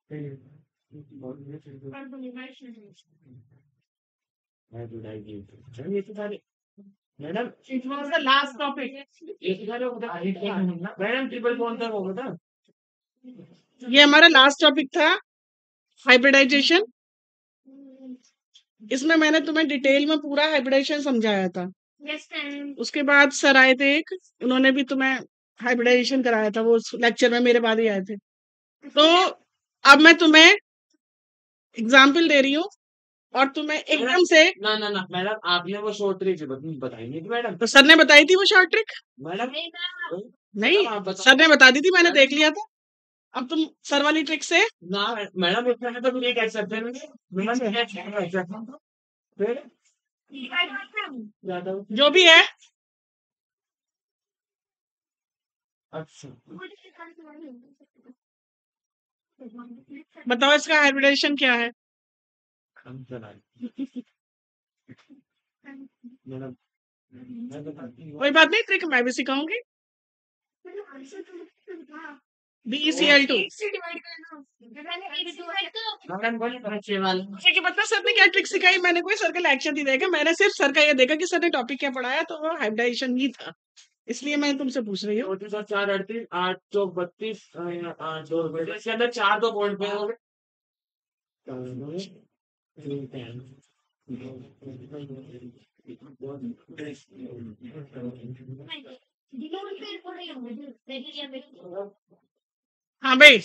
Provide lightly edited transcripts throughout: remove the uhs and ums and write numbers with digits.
Madam it was the last topic. Madam triple कौन सा होगा था? ये हमारा लास्ट टॉपिक था, हाइब्रिडाइजेशन। इसमें मैंने तुम्हें डिटेल में पूरा हाइब्रिडाइजेशन समझाया था। उसके बाद सर आए थे एक, उन्होंने भी तुम्हें हाइब्रिडाइजेशन कराया था, वो लेक्चर में मेरे बाद ही आए थे। तो अब मैं तुम्हें एग्जाम्पल दे रही हूँ और तुम्हें एकदम से ना ना ना मैडम, आपने वो शॉर्ट ट्रिक बताई नहीं थी मैडम। तो सर ने बताई थी वो शॉर्ट ट्रिक। मैडम नहीं, आप बताओ। सर ने बता दी थी, मैंने देख लिया था। अब तुम सर वाली ट्रिक से ना मैडम, इसमें तो नहीं कह सकते मैडम। फिर जो भी है, अच्छा बताओ इसका हाइब्रिडाइजेशन क्या है। मैडम कोई बात नहीं, ट्रिक मैं भी सिखाऊंगी। BeCl2। मैडम बोलिए बच्चे वाले। मुझे क्या पता सर ने क्या ट्रिक सिखाई, मैंने कोई सर का लेक्चर नहीं देखा, मैंने सिर्फ सर का ये देखा कि सर ने टॉपिक क्या पढ़ाया, तो वो हाइब्रिडाइजेशन ही था, इसलिए मैं तुमसे पूछ रही हूँ। 34 और 4 38 8 2 32 8 2 इसके अंदर 4 2 पॉइंट पे हो गए। हाँ भाई,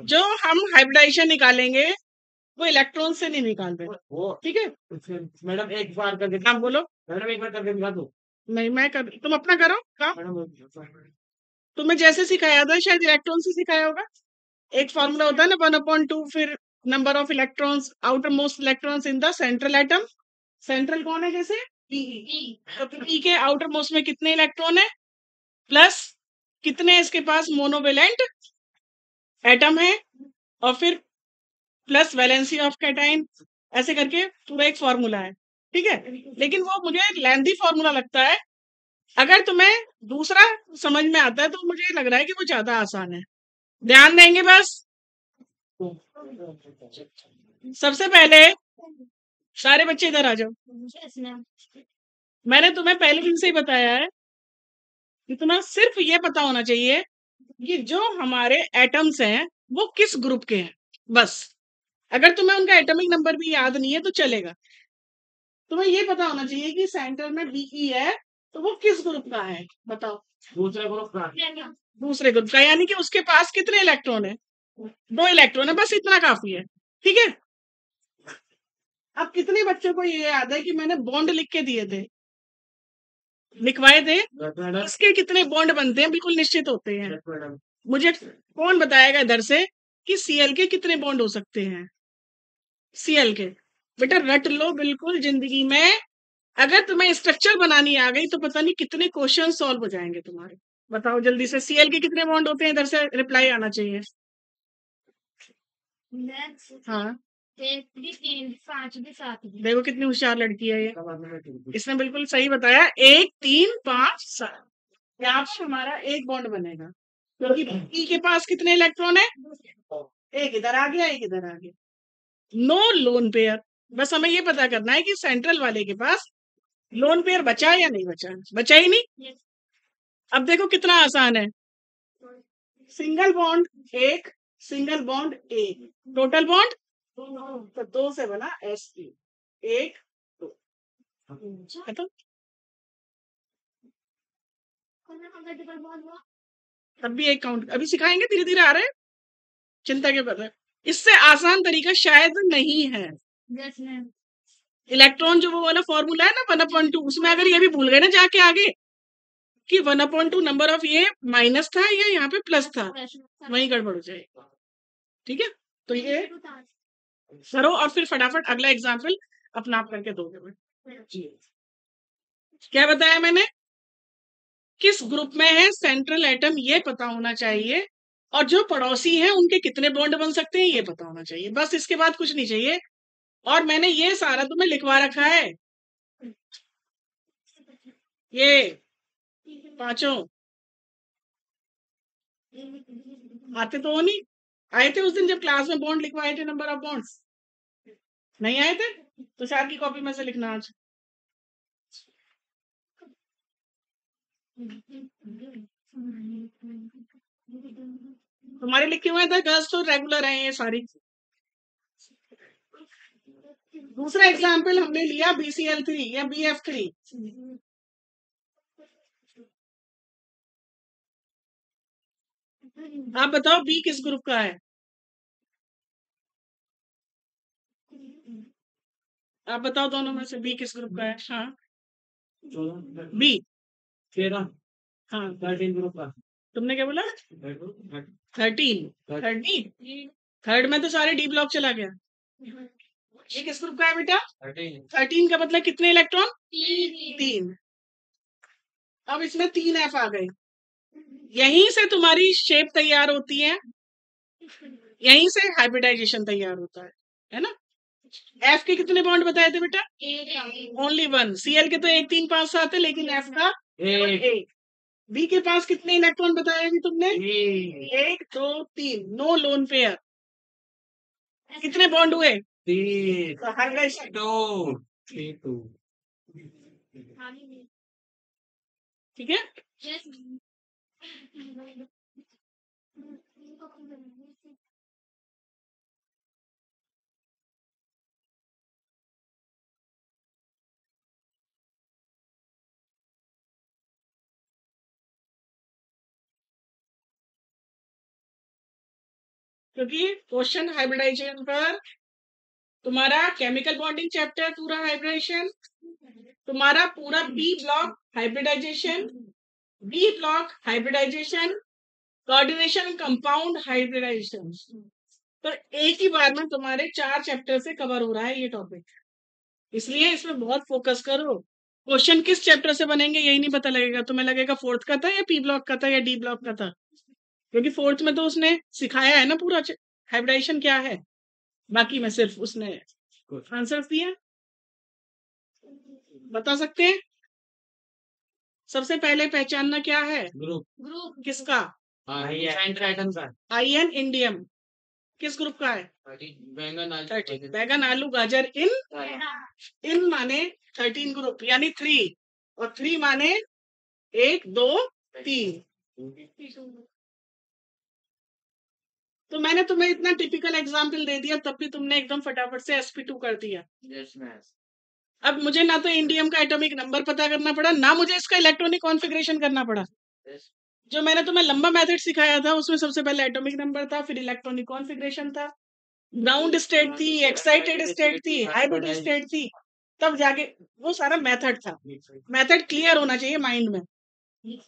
जो हम हाइब्रिडाइजेशन निकालेंगे वो इलेक्ट्रॉन से नहीं निकाल रहे, वो ठीक है। मैडम एक बार करके हाँ बोलो। मैडम एक बार करके दिखा दो नहीं मैं कर, तुम अपना करो काम। मैडम। तुम्हें जैसे सिखाया था शायद इलेक्ट्रॉन से सिखाया होगा। एक फॉर्मूला होता है ना 1/2, फिर number of electrons, outer most electrons in the central atom. Central कौन है, जैसे तो पी के आउटर मोस्ट में कितने इलेक्ट्रॉन है, प्लस कितने इसके पास मोनोवेलेंट एटम है, और फिर प्लस वैलेंसी ऑफ कैटाइन, ऐसे करके पूरा एक फॉर्मूला है, ठीक है। लेकिन वो मुझे लेंथी फॉर्मूला लगता है। अगर तुम्हें दूसरा समझ में आता है तो मुझे लग रहा है कि वो ज्यादा आसान है। ध्यान देंगे बस। सबसे पहले सारे बच्चे इधर आ जाओ। मैंने तुम्हें पहले दिन से ही बताया है कि तुम्हें सिर्फ ये पता होना चाहिए कि जो हमारे एटम्स हैं वो किस ग्रुप के हैं, बस। अगर तुम्हें उनका एटॉमिक नंबर भी याद नहीं है तो चलेगा। तुम्हें ये पता होना चाहिए कि सेंटर में Be है तो वो किस ग्रुप का है, बताओ। दूसरे ग्रुप का दूसरे ग्रुप का, यानी कि उसके पास कितने इलेक्ट्रॉन है, 2 इलेक्ट्रॉन है, बस इतना काफी है, ठीक है। अब कितने बच्चों को ये याद है कि मैंने बॉन्ड लिख के दिए थे, लिखवाए थे, इसके कितने बॉन्ड बनते हैं बिल्कुल निश्चित होते हैं। मुझे कौन बताएगा इधर से कि Cl के कितने बॉन्ड हो सकते हैं। Cl के बेटा रट लो बिल्कुल, जिंदगी में अगर तुम्हें स्ट्रक्चर बनानी आ गई तो पता नहीं कितने क्वेश्चन सॉल्व हो जाएंगे तुम्हारे। बताओ जल्दी से, Cl के कितने बॉन्ड होते हैं, इधर से रिप्लाई आना चाहिए। हाँ देखो कितनी होशियार लड़की है ये, इसने बिल्कुल सही बताया, 1 3 5 7। यहाँ पर हमारा एक बॉन्ड बनेगा क्योंकि E के पास कितने इलेक्ट्रॉन है, एक इधर आ गया एक इधर आ गया, नो लोन पेयर। बस हमें ये पता करना है कि सेंट्रल वाले के पास लोन पेयर बचा या नहीं बचा, बचा ही नहीं। अब देखो कितना आसान है, सिंगल बॉन्ड एक, सिंगल बॉन्ड एक, टोटल बॉन्ड तो 2 से बना Sp, 1 2 खत्म। तब भी एक काउंट अभी सिखाएंगे, धीरे धीरे आ रहे हैं, चिंता के बदले। इससे आसान तरीका शायद नहीं है। इलेक्ट्रॉन जो वो वाला फॉर्मूला है ना 1/2, उसमें अगर ये भी भूल गए ना जाके आगे कि 1/2 नंबर ऑफ ये माइनस था या यहाँ पे प्लस था, वहीं गड़बड़ हो जाएगी, ठीक है। तो ये करो और फिर फटाफट अगला एग्जाम्पल अपना आप करके दोगे। क्या बताया मैंने, किस ग्रुप में है सेंट्रल एटम ये पता होना चाहिए, और जो पड़ोसी हैं उनके कितने बॉन्ड बन सकते हैं ये पता होना चाहिए, बस इसके बाद कुछ नहीं चाहिए। और मैंने ये सारा तुम्हें लिखवा रखा है, ये पांचों आते तो हो नहीं, आए थे उस दिन जब क्लास में बॉन्ड लिखवाए थे, नंबर ऑफ बॉन्ड्स? नहीं आए थे? तुषार की कॉपी में से लिखना आज। तुम्हारे लिखे हुए थे गर्ल्स तो रेगुलर है ये सारी। दूसरा एग्जाम्पल हमने लिया BCl3 या BF3। आप बताओ बी किस ग्रुप का है? आप बताओ दोनों में से बी किस ग्रुप का है? हाँ, 14 बी। 13 हाँ, 13 ग्रुप का तुमने क्या बोला? 13 13 थर्ड में तो सारे डी ब्लॉक चला गया। ये किस ग्रुप का है बेटा? 13 का मतलब कितने इलेक्ट्रॉन? 3। अब इसमें 3F आ गए। यहीं से तुम्हारी शेप तैयार होती है, यहीं से हाइब्रिडाइजेशन तैयार होता है ना? एफ के कितने बॉन्ड बताए थे बेटा? ओनली 1। Cl के तो 1 3 5 7 है, लेकिन एफ का 1। बी के पास कितने इलेक्ट्रॉन बताए अभी तुमने? 1 2 3। No lone pair. कितने बॉन्ड हुए? 3 तो हाइब्रिडाइजेशन 2 3 2 ठीक है। क्योंकि क्वेश्चन हाइब्रिडाइजेशन पर तुम्हारा केमिकल बॉन्डिंग चैप्टर पूरा हाइब्रिडाइजेशन, तुम्हारा पूरा B block hybridization, B block hybridization, coordination compound hybridization. तो एक ही बार में तुम्हारे 4 चैप्टर से कवर हो रहा है ये टॉपिक, इसलिए इसमें बहुत फोकस करो। क्वेश्चन किस चैप्टर से बनेंगे यही नहीं पता लगेगा, तुम्हें लगेगा फोर्थ का था या पी ब्लॉक का था या डी ब्लॉक का था, क्योंकि फोर्थ में तो उसने सिखाया है ना पूरा हाइब्रिडाइजेशन क्या है, बाकी में सिर्फ उसने आंसर दिया। बता सकते हैं? सबसे पहले पहचानना क्या है? ग्रुप किसका? सेंटर आइटम का आईएन इंडियम किस ग्रुप का है? 13। बैगन आलू गाजर इन माने 13 ग्रुप यानी 3, और 3 माने 1 2 3। तो मैंने तुम्हें इतना टिपिकल एग्जाम्पल दे दिया, तब भी तुमने एकदम फटाफट से sp2 कर दिया। अब मुझे ना तो इंडियम का एटॉमिक नंबर पता करना पड़ा, ना मुझे इसका इलेक्ट्रॉनिक कॉन्फ़िगरेशन करना पड़ा। जो मैंने तुम्हें लंबा मेथड सिखाया था उसमें सबसे पहले एटॉमिक नंबर था, फिर इलेक्ट्रॉनिक कॉन्फ़िगरेशन था, ग्राउंड स्टेट थी, एक्साइटेड स्टेट थी, हाइब्रिड स्टेट थी, तब जाके वो सारा मेथड था। मेथड क्लियर होना चाहिए माइंड में,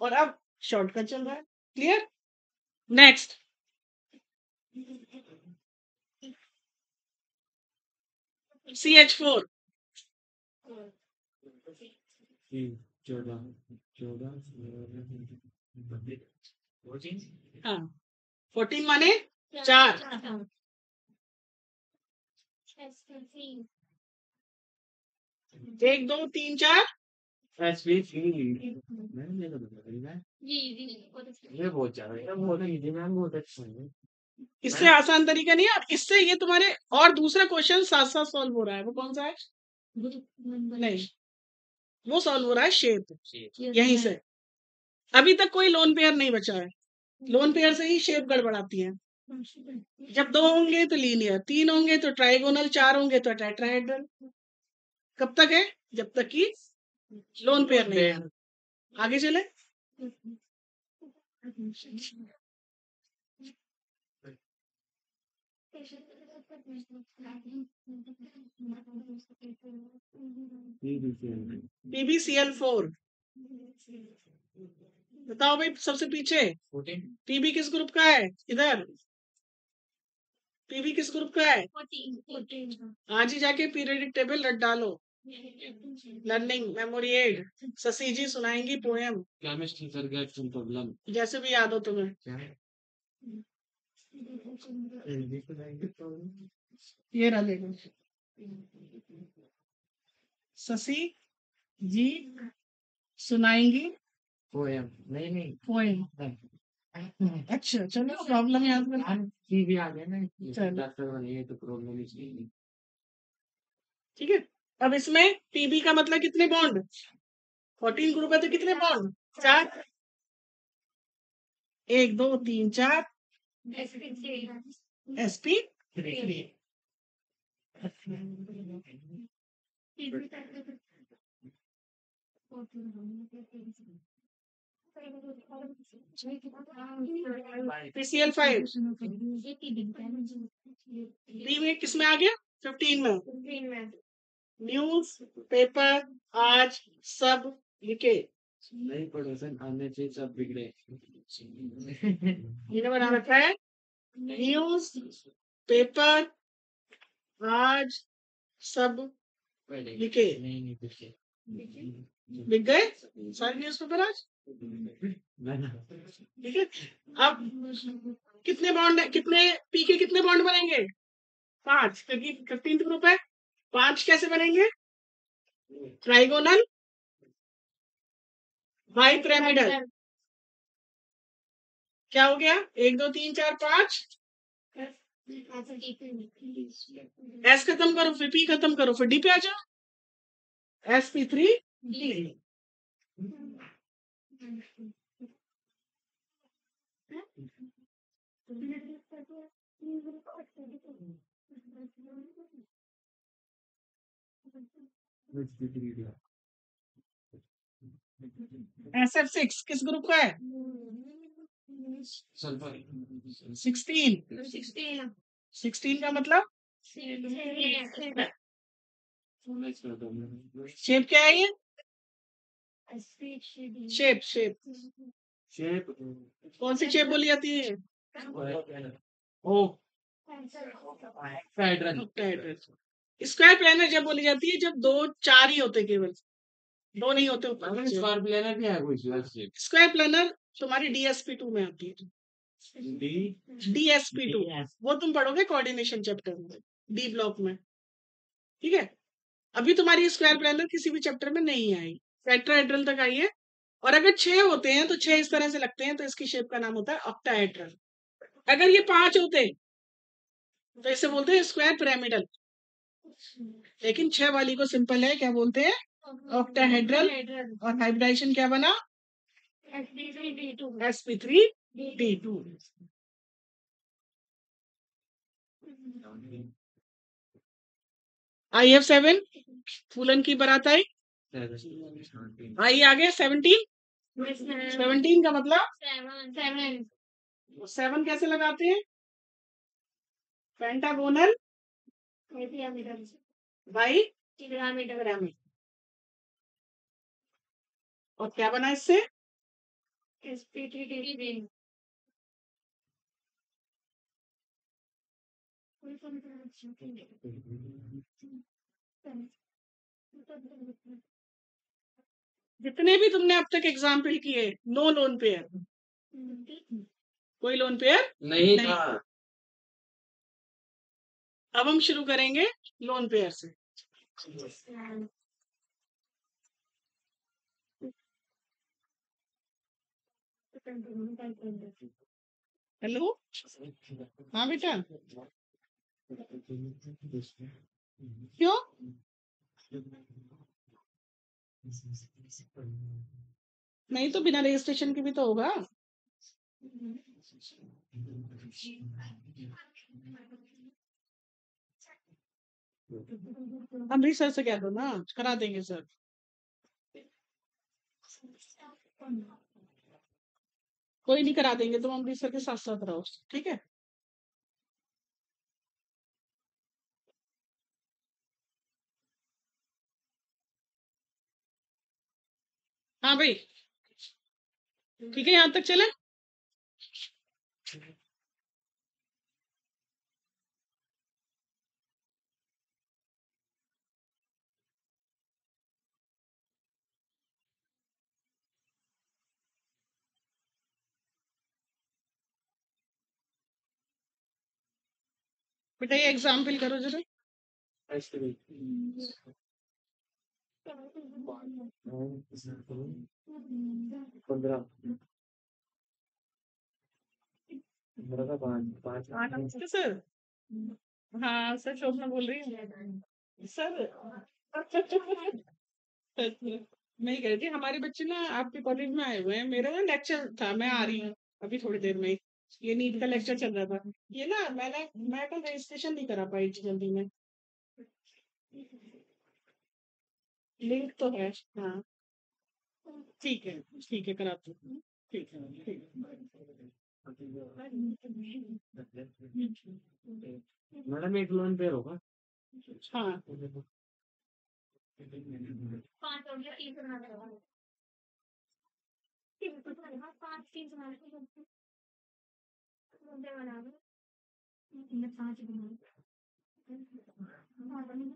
और अब शॉर्टकट चल रहा है। क्लियर? Next, CH4। 14 हाँ, 14 माने 4। 1 2 3 4। ये बहुत ज्यादा है, बहुत इजी मैम, बहुत अच्छा है। इससे आसान तरीका नहीं है, और इससे ये तुम्हारे और दूसरा क्वेश्चन साथ साथ सॉल्व हो रहा है। वो कौन सा है? नहीं, वो सॉल्व हो रहा है शेप, यहीं से। अभी तक कोई लोन पेयर नहीं बचा है, लोन पेयर से ही शेप गड़बड़ाती है। जब 2 होंगे तो लीनियर, 3 होंगे तो ट्राइगोनल, 4 होंगे तो टेट्राहेड्रल। कब तक है? जब तक कि लोन पेयर नहीं है। आगे चले। PbCl4 बताओ भाई, सबसे पीछे 14 पीबी किस ग्रुप का है? इधर पीबी किस ग्रुप का है? आज ही जाके पीरियडिक टेबल रट डालो। Learning memory aid, Shashi ji सुनाएंगी poem, chemistry sir get some problem जैसे भी याद हो तुम्हें। क्या है? ये रहा देखो, शशि जी सुनाएंगी पोएम नहीं पोएम। अच्छा चलो प्रॉब्लम याद कर। भी आ गया ना चलो डॉक्टर बनिए तो प्रॉब्लम इसलिए ठीक है। अब इसमें पीबी का मतलब कितने बॉन्ड? 14 ग्रुप है तो कितने बॉन्ड? 4। 1 2 3 4 sp 3। पीसीएल 5 बी में किस में आ गया? 15 में। न्यूज पेपर आज सब लिखे। नहीं पड़ोसन आने से सब बिगड़े ये बना रखा है न्यूज पेपर आज सब लिखे। नहीं बिगड़े बिक गए सारे न्यूज पेपर आज। ठीक है। अब कितने बॉन्ड कितने पी के कितने बॉन्ड बनेंगे? 5 क्योंकि 15 ग्रुप है। 5 कैसे बनेंगे? Trigonal bi pyramidal. क्या हो गया? 1 2 3 4 5 एस खत्म करो फिर पी खत्म करो फिर डी पे आ जाओ। sp3 D. sf6 किस ग्रुप का है? 16। 16 का मतलब शेप क्या है ये? शेप शेप शेप कौन सी शेप बोली जाती है? ओ ऑक्टाहेड्रल स्क्वायर प्लेनर जब बोली जाती है जब 2 4 ही होते केवल, 2 नहीं होते ऊपर। स्क्वायर प्लेनर भी है कोई स्क्वायर प्लेनर तुम्हारी DSP2 में आती है। डी DSP2 वो तुम पढ़ोगे कोऑर्डिनेशन चैप्टर में डी ब्लॉक में। ठीक है। अभी तुम्हारी स्क्वायर प्लेनर किसी भी चैप्टर में नहीं आई, टेट्राहेड्रल तक आई है। और अगर 6 होते हैं तो 6 इस तरह से लगते हैं तो इसकी शेप का नाम होता है ऑक्टाहेड्रल। अगर ये 5 होते तो इसे बोलते हैं स्क्वायर पिरामिडल। लेकिन 6 वाली को सिंपल है क्या बोलते हैं? ऑक्टाहेड्रल। और हाइब्रिडाइजेशन क्या बना? sp3d2। IF7 फूलन की बारात आई। आई आगे 17। 17 का मतलब 7 कैसे लगाते हैं? Pentagonal by pyramid. और क्या बना इससे? जितने भी तुमने अब तक एग्जाम्पल किए नो लोन पेयर, कोई लोन पेयर नहीं नहीं। था अब हम शुरू करेंगे लोन पेयर से। हेलो हाँ बेटा क्यों? नहीं तो बिना रजिस्ट्रेशन के भी तो होगा। अमृतसर से कह दो ना करा देंगे सर। कोई नहीं करा देंगे, तुम अमृतसर के साथ साथ रहो ठीक है। हाँ भाई ठीक है यहाँ तक चले। बेटा ये एग्जाम्पल करो जरा। नमस्ते सर। हाँ सर, शोभना बोल रही हूँ सर। मैं कह रही थी, हमारे बच्चे ना आपके कॉलेज में आए हुए हैं, मेरा ना लेक्चर था, मैं आ रही हूँ अभी थोड़ी देर में ही। ये नीट का लेक्चर चल रहा था। ये ना मैं कल रजिस्ट्रेशन नहीं करा पाई थी जल्दी में। लिंक तो है। हाँ ठीक है, ठीक है, कराती हूँ। ठीक है, ठीक मैडम एक लोन पे होगा। है। हाँ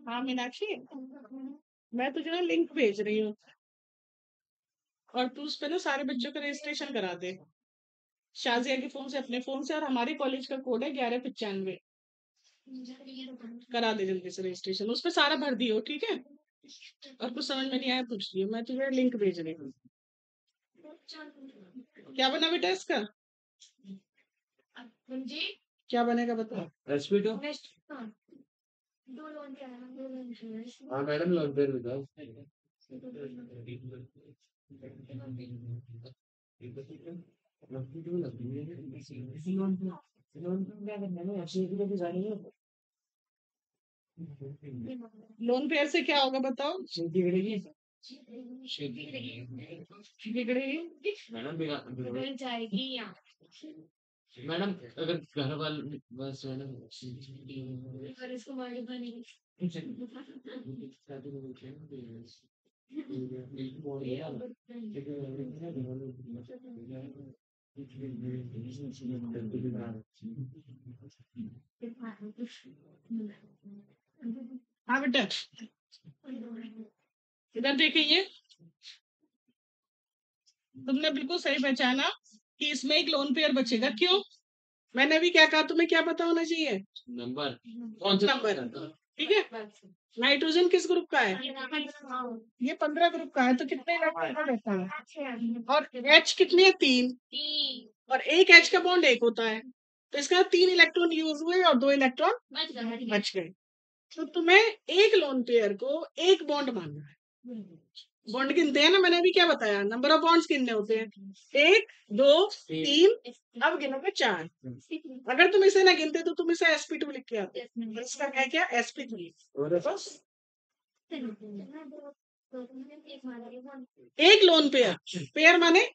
हाँ मीनाक्षी, मैं तुझे ना लिंक भेज रही हूँ, और तू उस पे ना सारे बच्चों का रजिस्ट्रेशन करा दे, शाजिया के फोन से, अपने फोन से, और हमारे कॉलेज का कोड है 1195। करा दे जल्दी से रजिस्ट्रेशन, उस पे सारा भर दियो, ठीक है। और कुछ समझ में नहीं आया पूछ लियो, मैं तुझे लिंक भेज रही हूँ। क्या बना बेटा इसका? क्या बनेगा बता। SP two. हाँ मैडम लोन पे बताओ। लोन पेयर से क्या होगा बताओ। बिगड़ेगी। मैडम अगर घर वाले बस मैडम हाँ बेटा, इधर देखिए, तुमने बिल्कुल सही पहचाना कि इसमें एक लोन पेयर बचेगा। क्यों? मैंने अभी क्या कहा, तुम्हें क्या पता होना चाहिए? नंबर कौन सा नंबर, ठीक है। नाइट्रोजन किस ग्रुप का है? ये 15 ग्रुप का है, तो कितने इलेक्ट्रॉन रहता है? और एच कितने है? 3। और एक एच का बॉन्ड एक होता है, तो इसका 3 इलेक्ट्रॉन यूज हुए और 2 इलेक्ट्रॉन बच गए। तो तुम्हें एक लोन पेयर को एक बॉन्ड मानना है। बॉन्ड गिनते हैं ना, मैंने अभी क्या बताया, नंबर ऑफ बॉन्ड्स कितने होते हैं? 1 2 3, अब गिनोगे 4। अगर तुम इसे ना गिनते तो तुम इसे sp2 लिख के आते, और इसका है क्या? sp3। बस एक लोन पेयर, पेयर माने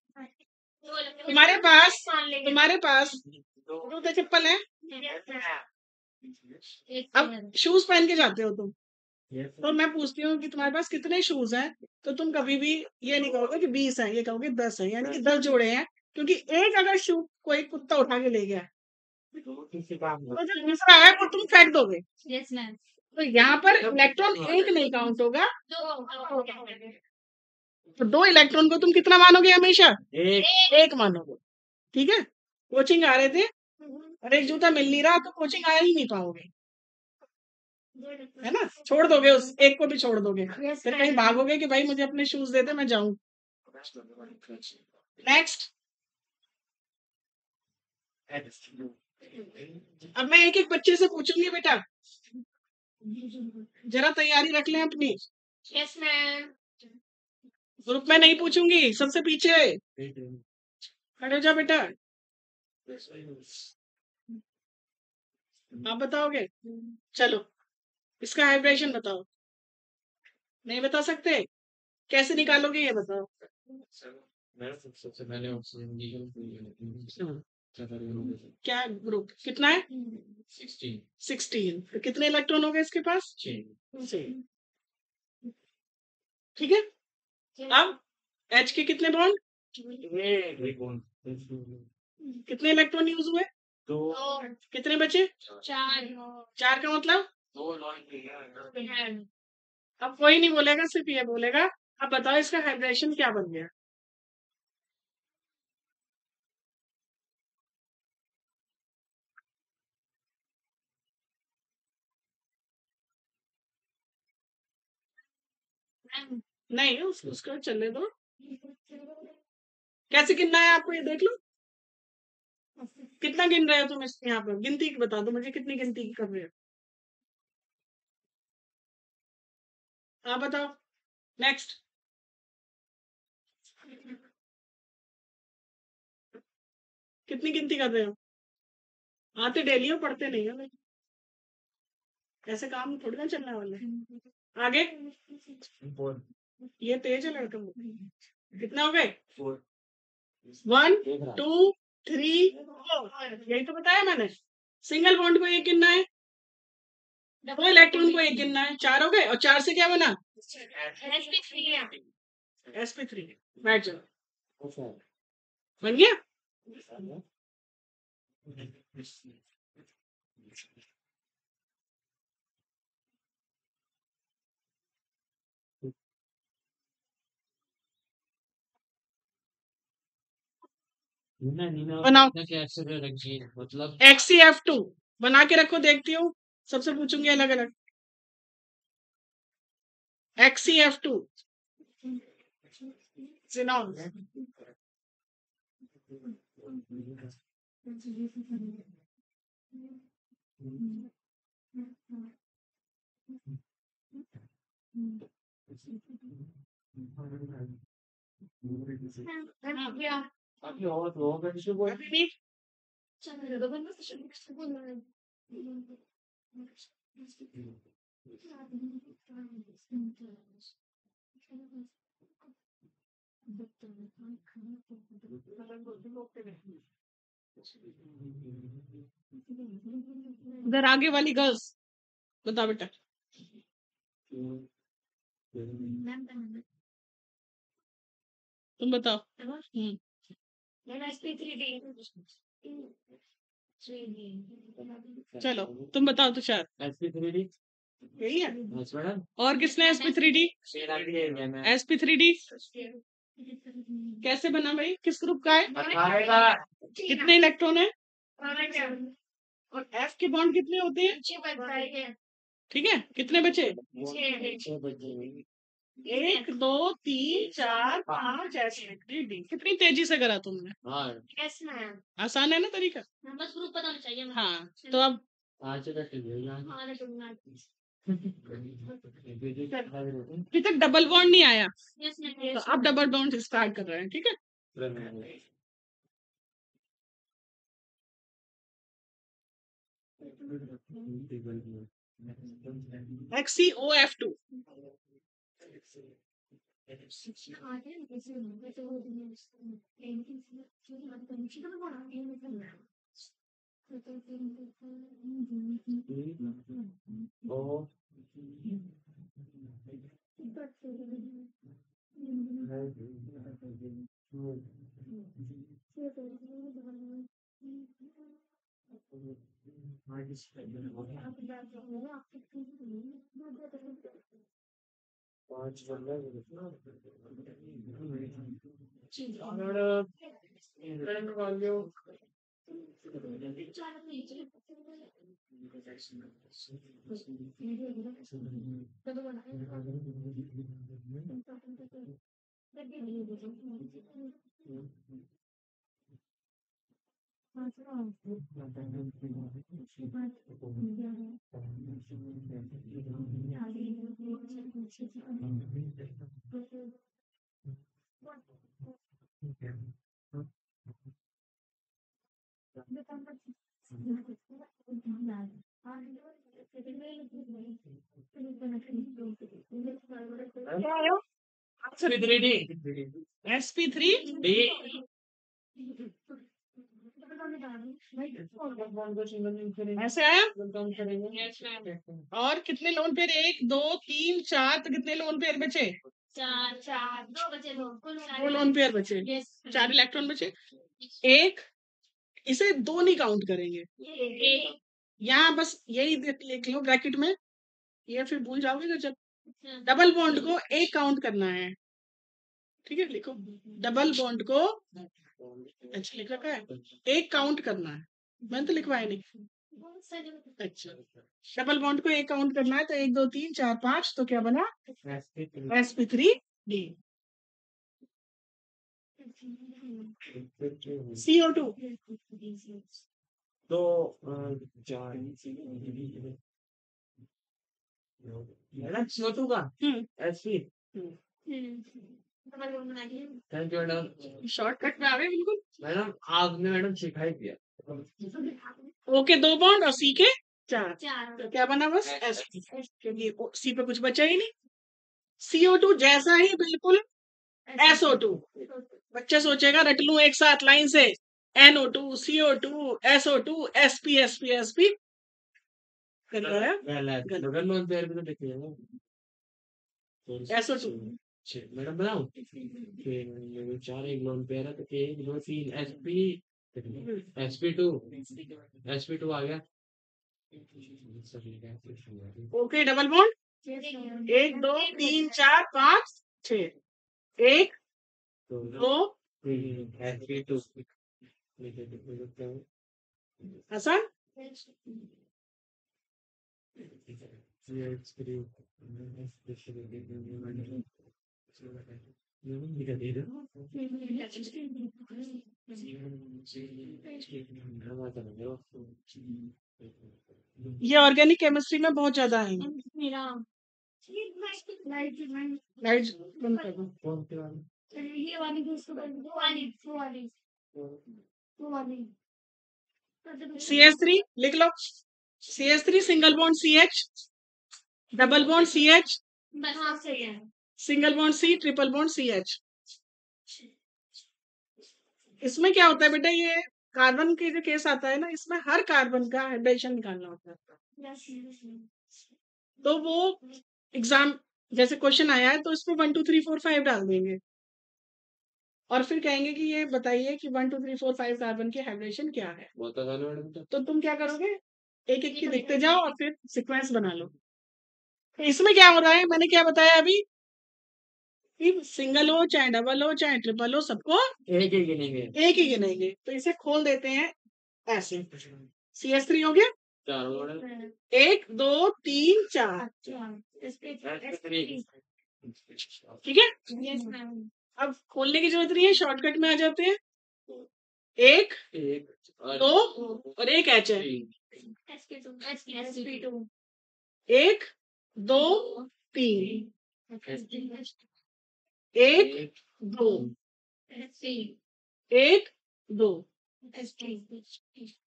तुम्हारे पास जूते चप्पल है, अब शूज पहन के जाते हो तुम, तो मैं पूछती हूँ कि तुम्हारे पास कितने शूज हैं, तो तुम कभी भी ये नहीं कहोगे कि 20 है, ये कहोगे 10 है, यानी कि 10 जोड़े हैं। क्योंकि एक अगर शू कोई कुत्ता उठा के ले गया, तो जो दूसरा है वो तुम फेंक दोगे। तो यहाँ पर इलेक्ट्रॉन एक नहीं काउंट होगा, तो 2 इलेक्ट्रॉन को तुम कितना मानोगे हमेशा? एक मानोगे, ठीक है। कोचिंग आ रहे थे और एक जूता मिल नहीं रहा, तो कोचिंग आया ही नहीं पाओगे, है ना। छोड़ दोगे, उस एक को भी छोड़ दोगे, फिर कहीं भागोगे कि भाई मुझे अपने शूज दे दे, मैं जाऊं। नेक्स्ट, अब मैं एक एक बच्चे से पूछूंगी बेटा, जरा तैयारी रख लें अपनी। ग्रुप में नहीं पूछूंगी, सबसे पीछे खड़े हो जा बेटा। आप बताओगे? चलो, इसका हाइब्रेशन बताओ। नहीं बता सकते? कैसे निकालोगे ये बताओ। सबसे पहले ऑक्सीजन क्या ग्रुप कितना है? 16। तो कितने इलेक्ट्रॉन हो गए इसके पास? 6। ठीक है। अब एच के कितने बॉन्ड, कितने इलेक्ट्रॉन यूज हुए? 2। कितने बचे? 4 का मतलब? अब कोई नहीं बोलेगा, सिर्फ ये बोलेगा। अब बताओ इसका हाइब्रेशन क्या बन गया? नहीं, उसको चलने दो। कैसे गिनना है आपको, ये देख लो। कितना गिन रहे हो तुम इस यहाँ पे? गिनती बता दो मुझे, कितनी गिनती की कर रहे हो? आप बताओ। नेक्स्ट। कितनी गिनती कर रहे हो? आते डेली हो, पढ़ते नहीं हो भाई। ऐसे काम थोड़ी ना चलने वाला है। आगे। ये तेज है लड़का। कितना हो गए? 1 2 3 4। यही तो बताया मैंने। सिंगल बॉन्ड को एक गिनना है, डबल इलेक्ट्रॉन को एक गिनना है। 4 हो गए, और 4 से क्या बना? sp3। बैठ जाओ। बन गया? बनाओ। मतलब XCF2 बना के रखो, देखती हूँ। सबसे पूछूंगी अलग अलग। XCF2 Xenon। अभी और लोग हैं जिसको अभी नहीं। उधर आगे वाली गर्ल्स बताओ बेटा। तुम बताओ। चलो तुम बताओ तुषार। SP3D यही है। मैडम और किसने sp3d? sp3d कैसे बना भाई? किस ग्रुप का है? कितने इलेक्ट्रॉन है? और f के बॉन्ड कितने होते हैं? ठीक है, कितने बचे? 1 2 3 4 5 sp3d। कितनी तेजी से करा तुमने? आसान है ना तरीका? बस ग्रुप पता होना चाहिए। हाँ, तो अब अभी तक डबल बॉन्ड नहीं आया, तो अब डबल बॉन्ड स्टार्ट कर रहे हैं। ठीक है। XCOF2 क्या आया? sp3d ऐसे आया। और कितने लोन पेयर? 1 2 3 4। तो कितने लोन पेयर बचे? 2 लोन पेयर बचे, 4 इलेक्ट्रॉन बचे। एक, इसे 2 नहीं काउंट करेंगे। यहाँ बस यही लिख लो ब्रैकेट में, ये फिर भूल जाओगे ना जब। डबल बॉन्ड को एक काउंट करना है। ठीक है, लिखो डबल बॉन्ड को। अच्छा लिख रखा है, एक काउंट करना है। मैंने तो लिखवाया नहीं। अच्छा, डबल बॉन्ड को एक काउंट करना है, तो 1 2 3 4 5। तो क्या बना? sp3d। CO2 तो मैडम CO2 का SP thank you madam. Shortcut में आ गए बिल्कुल। मैडम आपने मैडम सिखाई दिया। ओके 2 बॉन्ड और सी के 4 तो क्या बना बस एस क्योंकि सी पे कुछ बचा ही नहीं। CO2 जैसा ही बिल्कुल SO2 बच्चा सोचेगा रट लूं एक साथ लाइन से NO2 CO2 SO2 SP कर रहा है मगर लोन पेयर में तो देखिए SO2 मैडम बताऊं फिर 4 एक लोन पेयर है तो 1 2 3 SP2 आ गया। Okay double bond 1 2 3 4 5 6 1 2 SP2 Hasan ये ऑर्गेनिक केमिस्ट्री में बहुत ज्यादा है। लाइट बंद कर दो। CH3 लिख लो CH3 single bond CH double bond CH single bond C triple bond CH। इसमें क्या होता है बेटा ये कार्बन के जो केस आता है ना इसमें हर कार्बन का हाइब्रिडेशन निकालना होता है। तो वो एग्जाम जैसे क्वेश्चन आया है तो इसमें 1 2 3 4 5 डाल देंगे और फिर कहेंगे कि ये बताइए कि 1 2 3 4 5 कार्बन की हाइब्रिडेशन क्या है। तो तुम क्या करोगे एक एक की देखते जाओ और फिर सीक्वेंस बना लो। तो इसमें क्या हो रहा है मैंने क्या बताया अभी सिंगल हो चाहे डबल हो चाहे ट्रिपल हो सबको एक ही गिनेंगे। तो इसे खोल देते हैं ऐसे CH3 हो गया 1 2 3 4 ठीक है। अब खोलने की जरूरत नहीं है शॉर्टकट में आ जाते हैं 1 2 और एक H है 1 2 3 1 2 1 2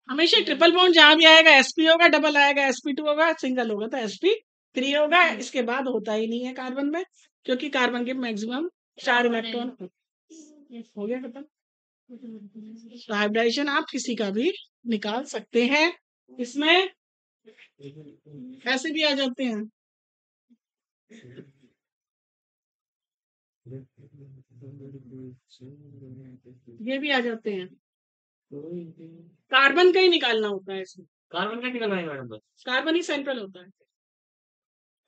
हमेशा ट्रिपल बॉन्ड जहां भी आएगा SP होगा डबल आएगा SP2 होगा सिंगल होगा तो SP3 होगा। इसके बाद होता ही नहीं है कार्बन में क्योंकि कार्बन के मैक्सिमम 4 इलेक्ट्रॉन हो गया खत्म। तो हाइब्रिडेशन आप किसी का भी निकाल सकते हैं। इसमें ऐसे भी आ जाते हैं ये भी आ जाते हैं कार्बन का ही निकालना होता है इसमें कार्बन का निकलना है मैडम बस कार्बन ही सेंट्रल होता है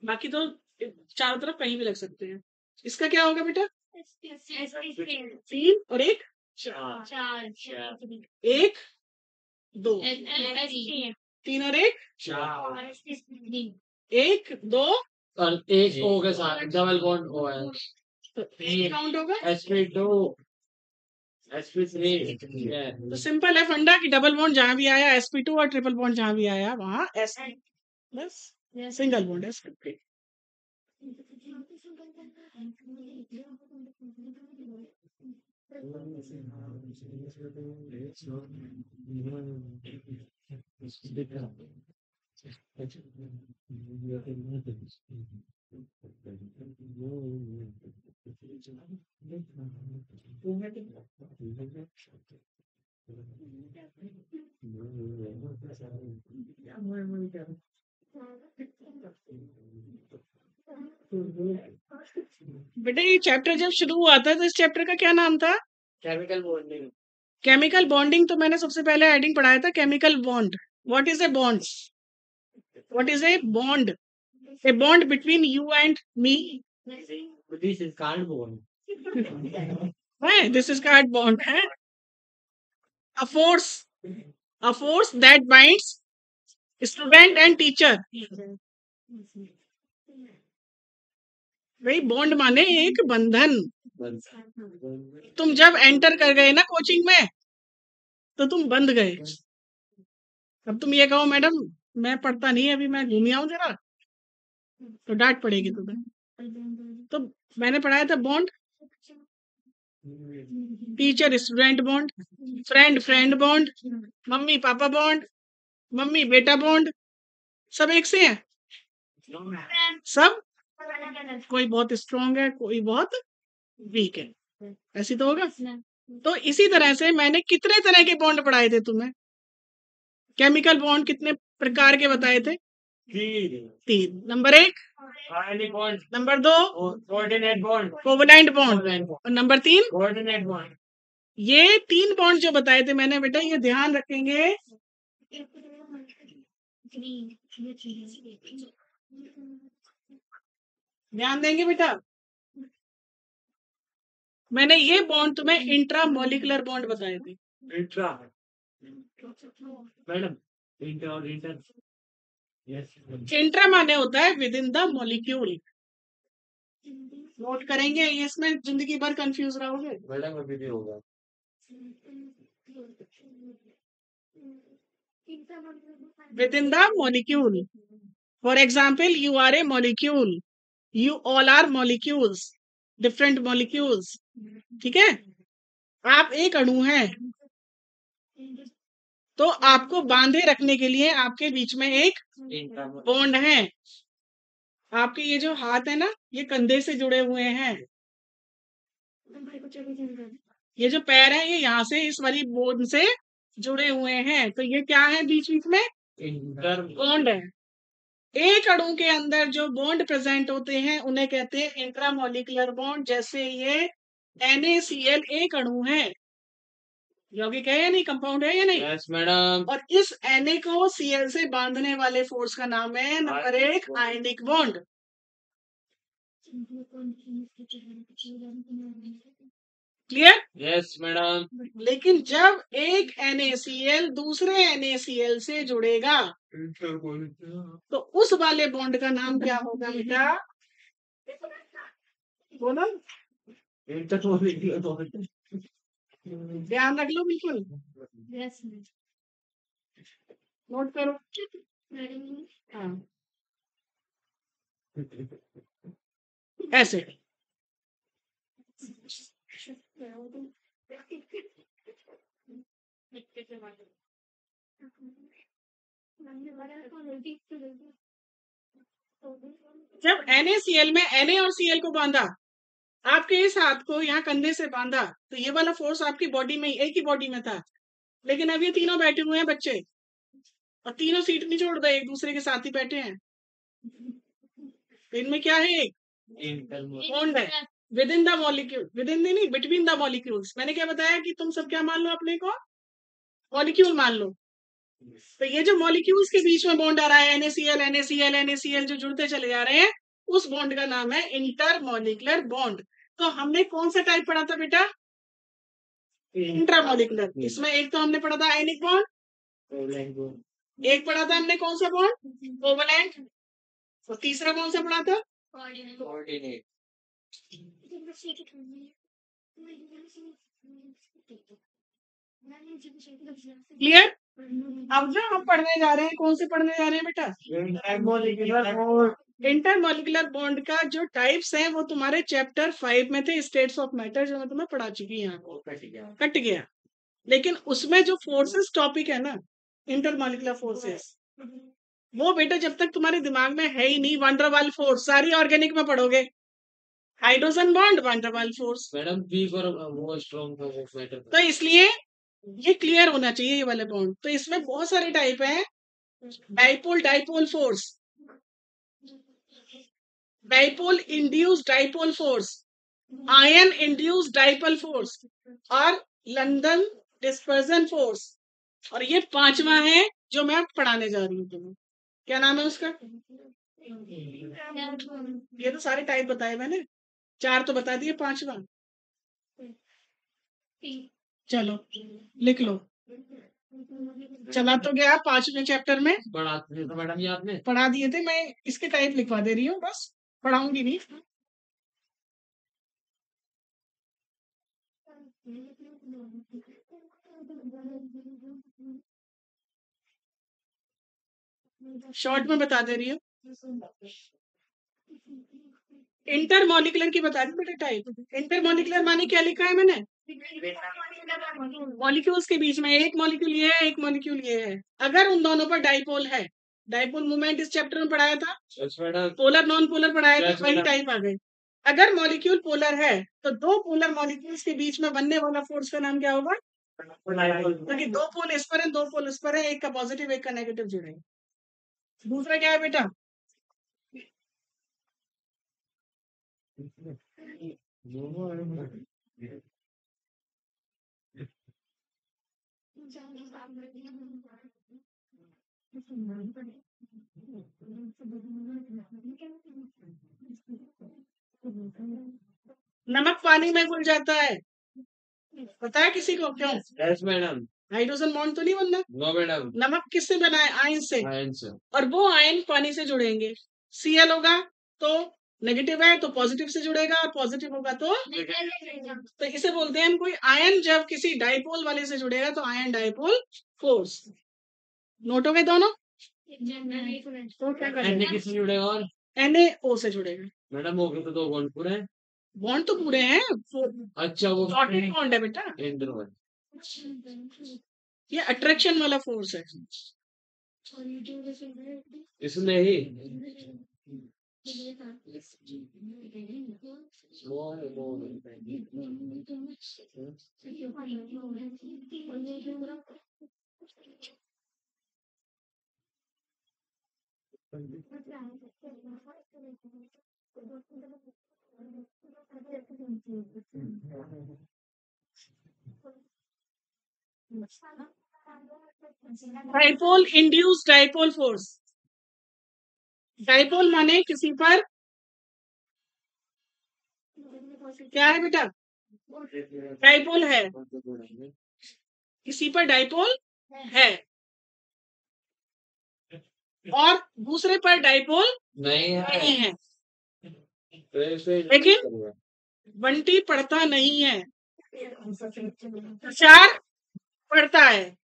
बाकी तो चारों तरफ कहीं भी लग सकते हैं। इसका क्या होगा बेटा 3 और 1 1 2 3 और 1 1 2 और एक O के साथ डबल बॉन्ड O है काउंट होगा SP2 SP3 तो सिंपल है फंडा कि डबल बॉन्ड जहां भी आया SP2 और ट्रिपल बॉन्ड जहां भी आया वहां S बस सिंगल बॉन्ड है। बेटा ये चैप्टर जब शुरू हुआ था तो इस चैप्टर का क्या नाम था केमिकल बॉन्डिंग केमिकल बॉन्डिंग। तो मैंने सबसे पहले हेडिंग पढ़ाया था chemical bond what is a bond what is a bond between you and me this is called bond this is called bond है a force that binds student and teacher भाई bond माने एक बंधन। तुम जब enter कर गए ना कोचिंग में तो तुम बंध गए अब तुम ये कहो मैडम मैं पढ़ता नहीं, अभी मैं घूमी आऊं जरा, तो डांट पड़ेगी तुम्हें। तो मैंने पढ़ाया था bond, teacher student bond, friend friend bond, mummy papa bond, mummy बेटा बॉन्ड, सब एक से है सब। कोई बहुत स्ट्रांग है, कोई बहुत वीक है, ऐसी तो होगा। तो इसी तरह से मैंने कितने तरह के बॉन्ड पढ़ाए थे तुम्हें? केमिकल बॉन्ड कितने प्रकार के बताए थे? तीन। नंबर एक आयनिक बॉन्ड, नंबर दो कोऑर्डिनेट बॉन्ड, कोवेलेंट बॉन्ड, और नंबर तीन कोऑर्डिनेट बॉन्ड। ये तीन बॉन्ड जो बताए थे मैंने बेटा, ये ध्यान रखेंगे, ध्यान देंगे बेटा। मैंने ये बॉन्ड तुम्हें इंट्रा मॉलिकुलर बॉन्ड बताए थे। इंट्रा मैडम, इंटर और इंटर, यस इंट्रा माने होता है with in the molecule. Note करेंगे, ये इसमें जिंदगी भर कंफ्यूज रहोगे। मैडम, अभी भी होगा। Within the molecule. For example, you are a molecule. You all are molecules. Different molecules. ठीक है? आप एक अणु हैं, तो आपको बांधे रखने के लिए आपके बीच में एक बॉन्ड है। आपके ये जो हाथ है ना, ये कंधे से जुड़े हुए हैं। ये जो पैर है, ये यहाँ से इस वाली बॉन्ड से जुड़े हुए हैं। तो ये क्या है बीच बीच में? बॉन्ड है। एक अणु के अंदर जो बॉन्ड प्रेजेंट होते हैं उन्हें कहते हैं इंट्रामोलिकुलर बॉन्ड। जैसे ये NaCl एक अणु है, यौगिक है या नहीं, कंपाउंड है या नहीं? Yes madam. और इस Na को Cl से बांधने वाले फोर्स का नाम है नंबर एक ionic bond. Clear? Yes madam. लेकिन जब एक NaCl दूसरे NaCl से जुड़ेगा तो उस वाले बॉन्ड का नाम क्या होगा बेटा? बोलो, ध्यान रख लो बिल्कुल, नोट करो। हाँ, ऐसे। जब NaCl में Na और Cl को बांधा, आपके इस हाथ को यहाँ कंधे से बांधा, तो ये वाला फोर्स आपकी बॉडी में, एक ही बॉडी में था। लेकिन अब ये तीनों बैठे हुए हैं बच्चे, और तीनों सीट नहीं छोड़ रहे, एक दूसरे के साथ ही बैठे हैं। तो इनमें क्या है? एक बॉन्ड है with in the molecule, with in नहीं, बिटवीन द मॉलिक्यूल्स। मैंने क्या बताया कि तुम सब क्या मान लो अपने को? मॉलिक्यूल मान लो। तो ये जो मॉलिक्यूल्स के बीच में बॉन्ड आ रहा है, NaCl NaCl NaCl जो जुड़ते चले जा रहे हैं, उस बॉन्ड का नाम है इंटरमॉलिकुलर बॉन्ड। तो हमने कौन सा टाइप पढ़ा था बेटा? इंट्रामॉलिकुलर। इसमें एक तो हमने पढ़ा था आयनिक बॉन्ड, एक पढ़ा था हमने कौन सा बॉन्ड? कोवेलेंट। और तीसरा कौन सा पढ़ा था? कोऑर्डिनेट। क्लियर? अब जो हम पढ़ने जा रहे हैं, कौन से पढ़ने जा रहे हैं बेटा? इंटरमॉलिकुलर बॉन्ड का जो टाइप्स हैं वो तुम्हारे चैप्टर 5 में थे, स्टेट्स ऑफ मैटर, जो मैं तुम्हें पढ़ा चुकी हूँ। यहाँ कट गया। लेकिन उसमें जो फोर्सेस टॉपिक है ना, इंटरमॉलिकुलर फोर्सेस, वो बेटा जब तक तुम्हारे दिमाग में है ही नहीं, वंडरवाल फोर्स सारी ऑर्गेनिक में पढ़ोगे। Hydrogen bond van der Waals force. Madam, weak और वो स्ट्रॉन्ग का वो मैटर। तो इसलिए ये क्लियर होना चाहिए ये वाले बॉन्ड। तो इसमें बहुत सारे टाइप हैं। Dipole dipole force, dipole induced dipole force, ion induced dipole force, और लंदन डिस्पर्जन फोर्स। और ये पांचवा है जो मैं पढ़ाने जा रही हूँ तुम्हें। क्या नाम है उसका? ये तो सारे टाइप बताए मैंने, चार तो बता दिए, पांचवा चलो लिख लो। चला तो गया, पांचवें चैप्टर में पढ़ाते थे तो मैडम ये आपने पढ़ा दिए थे। मैं इसके टाइप लिखवा दे रही हूँ, बस पढ़ाऊंगी नहीं। शॉर्ट में बता दे रही हूँ। इंटरमॉलिकुलर की बता दी बेटा टाइप। इंटरमॉलिकुलर माने क्या लिखा है मैंने? मॉलिक्यूल्स के बीच में एक मॉलिक्यूल ये है, एक मॉलिक्यूल ये है। अगर उन दोनों पर डाइपोल है, डाइपोल मूवमेंट इस चैप्टर में पढ़ाया था, पोलर नॉन पोलर पढ़ाया था, वही टाइप आ गए। अगर मॉलिक्यूल पोलर है तो दो पोलर मॉलिक्यूल्स के बीच में बनने वाला फोर्स का नाम क्या होगा? क्योंकि दो पोल इस पर है, दो पोल इस पर है, एक का पॉजिटिव एक का नेगेटिव जुड़ेगा। दूसरा क्या है बेटा? नमक पानी में घुल जाता है, पता है किसी को क्यों? Yes madam. हाइड्रोजन बॉन्ड तो नहीं बनना। No madam. नमक किससे बना है? आयन से। आयन से। और वो आयन पानी से जुड़ेंगे। Cl होगा तो नेगेटिव है तो पॉजिटिव से जुड़ेगा, और पॉजिटिव होगा तो इसे बोलते हैं हम, कोई आयन जब किसी डाइपोल वाले से जुड़ेगा तो आयन डाइपोल फोर्स। नोट हो गए दोनों? तो क्या Na करेंगे? किससे जुड़ेगा और? NaO से जुड़ेगा। मैडम हो गए तो दो बॉन्ड पूरे हैं। बॉन्ड तो पूरे हैं, अच्छा वो डॉटेड बॉन्ड है बेटा। इंटरवल। ये अट्रैक्शन वाला फोर्स है। इसमें ही dipole induced dipole force. Dipole माने किसी पर क्या है बेटा? डाइपोल है, किसी पर डाइपोल है और दूसरे पर डाइपोल नहीं नहीं है। लेकिन लेकिन बंटी पढ़ता नहीं है, तुषार पढ़ता है।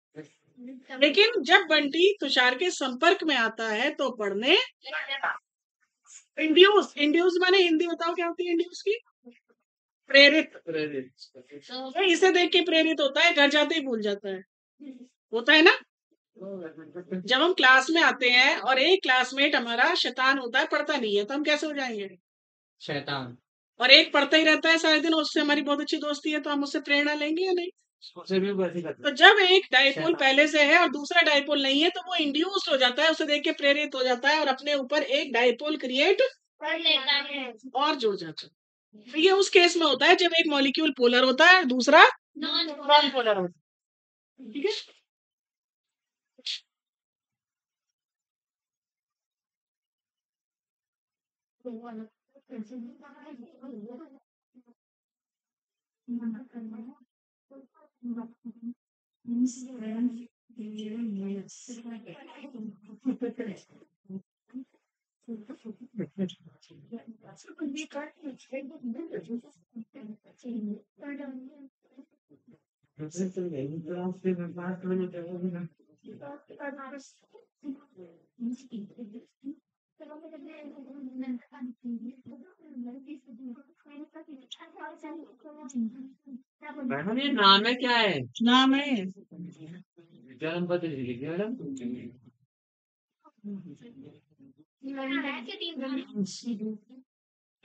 लेकिन जब बंटी तुषार के संपर्क में आता है तो पढ़ने इंड्यूस। इंड्यूस माने हिंदी बताओ क्या होती है इंड्यूस की? प्रेरित। तो इसे देख के प्रेरित होता है, घर जाते ही भूल जाता है, होता है ना? जब हम क्लास में आते हैं और एक क्लासमेट हमारा शैतान होता है, पढ़ता नहीं है, तो हम कैसे हो जाएंगे? शैतान। और एक पढ़ता ही रहता है सारे दिन, उससे हमारी बहुत अच्छी दोस्ती है, तो हम उससे प्रेरणा लेंगे या नहीं? उससे भी वैसे करते तो जब एक डाइपोल पहले से है और दूसरा डाइपोल नहीं है तो वो इंड्यूस्ड हो जाता है, उसे देख के प्रेरित हो जाता है और अपने ऊपर एक डाइपोल क्रिएट कर लेता है। और जुड़ जाता है। तो ये उस केस में होता है जब एक मॉलिक्यूल पोलर होता है और दूसरा नॉन नॉन पोलर होता है। ठीक है? मैडम ये नाम है क्या है? नाम है जन्म पत्र लिखिए madam.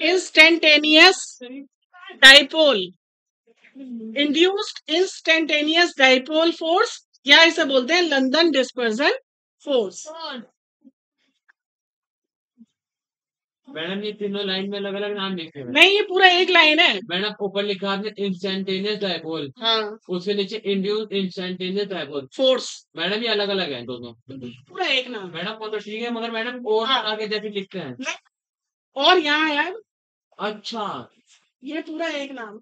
Instantaneous dipole, induced instantaneous dipole force, या इसे बोलते हैं लंदन डिस्पर्जन फोर्स। मैडम ये तीनों लाइन में अलग अलग नाम लिखे हैं। नहीं, ये पूरा एक लाइन है। मैडम ऊपर लिखा आपने इंस्टेंटेनियस डाइपोल, हाँ, उसके नीचे induce instantaneous dipole force, madam ये अलग अलग है दोनों। पूरा एक नाम। मैडम वो तो ठीक है मगर मैडम और हाँ। आगे जैसे लिखते हैं। और यहाँ यार अच्छा ये पूरा एक नाम।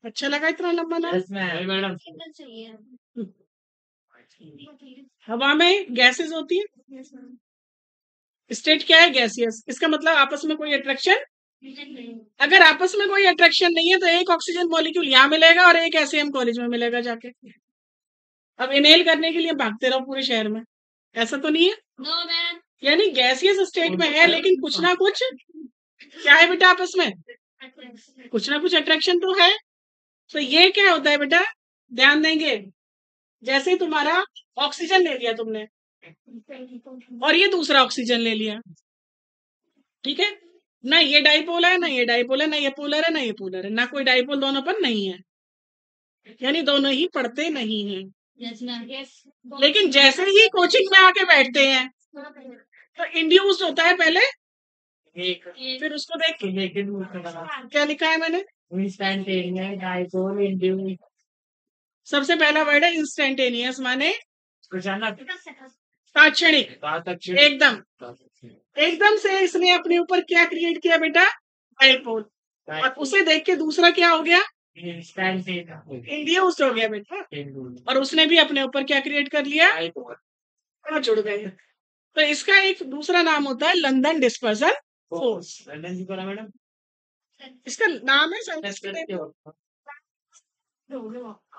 अच्छा लगा इतना लंबा नाम? नहीं मैडम हवा में गैसेस होती है, स्टेट क्या है? गैसियस। इसका मतलब आपस में कोई अट्रैक्शन अगर आपस में कोई अट्रैक्शन नहीं है तो एक ऑक्सीजन मॉलिक्यूल यहाँ मिलेगा और एक ऐसे हम कॉलेज में मिलेगा जाके। अब इनहेल करने के लिए भागते रहो पूरे शहर में, ऐसा तो नहीं है। यानी गैसियस स्टेट में है लेकिन कुछ ना कुछ क्या है बेटा आपस में, कुछ ना कुछ अट्रैक्शन तो है। तो ये क्या होता है बेटा, ध्यान देंगे, जैसे तुम्हारा ऑक्सीजन ले लिया तुमने और ये दूसरा ऑक्सीजन ले लिया, ठीक है, ना ये डाइपोल है ना ये डाइपोल है, ना ये पोलर है ना ये पोलर है, ना कोई डाइपोल दोनों पर नहीं है, यानी दोनों ही पढ़ते नहीं हैं। लेकिन जैसे ही कोचिंग में आके बैठते हैं तो इंड्यूस्ड होता है पहले, एक फिर उसको देख के लेकिन क्या लिखा है मैंने, इंस्टेंटेनियस डाइपोल इंड्यूस सबसे पहला वर्ड है इंस्टेंटेनियस, माने अचानक तात्क्षणिक, तात्क्षणिक एकदम एकदम से इसने अपने ऊपर क्या क्रिएट किया बेटा, डाइपोल, और उसे देख के दूसरा क्या हो गया, इंड्यूस्ड हो गया बेटा, और उसने भी अपने ऊपर क्या क्रिएट कर लिया, और जुड़ गए। तो इसका एक दूसरा नाम होता है लंदन डिस्पर्सन फोर्स। मैडम इसका नाम है संस्कृत।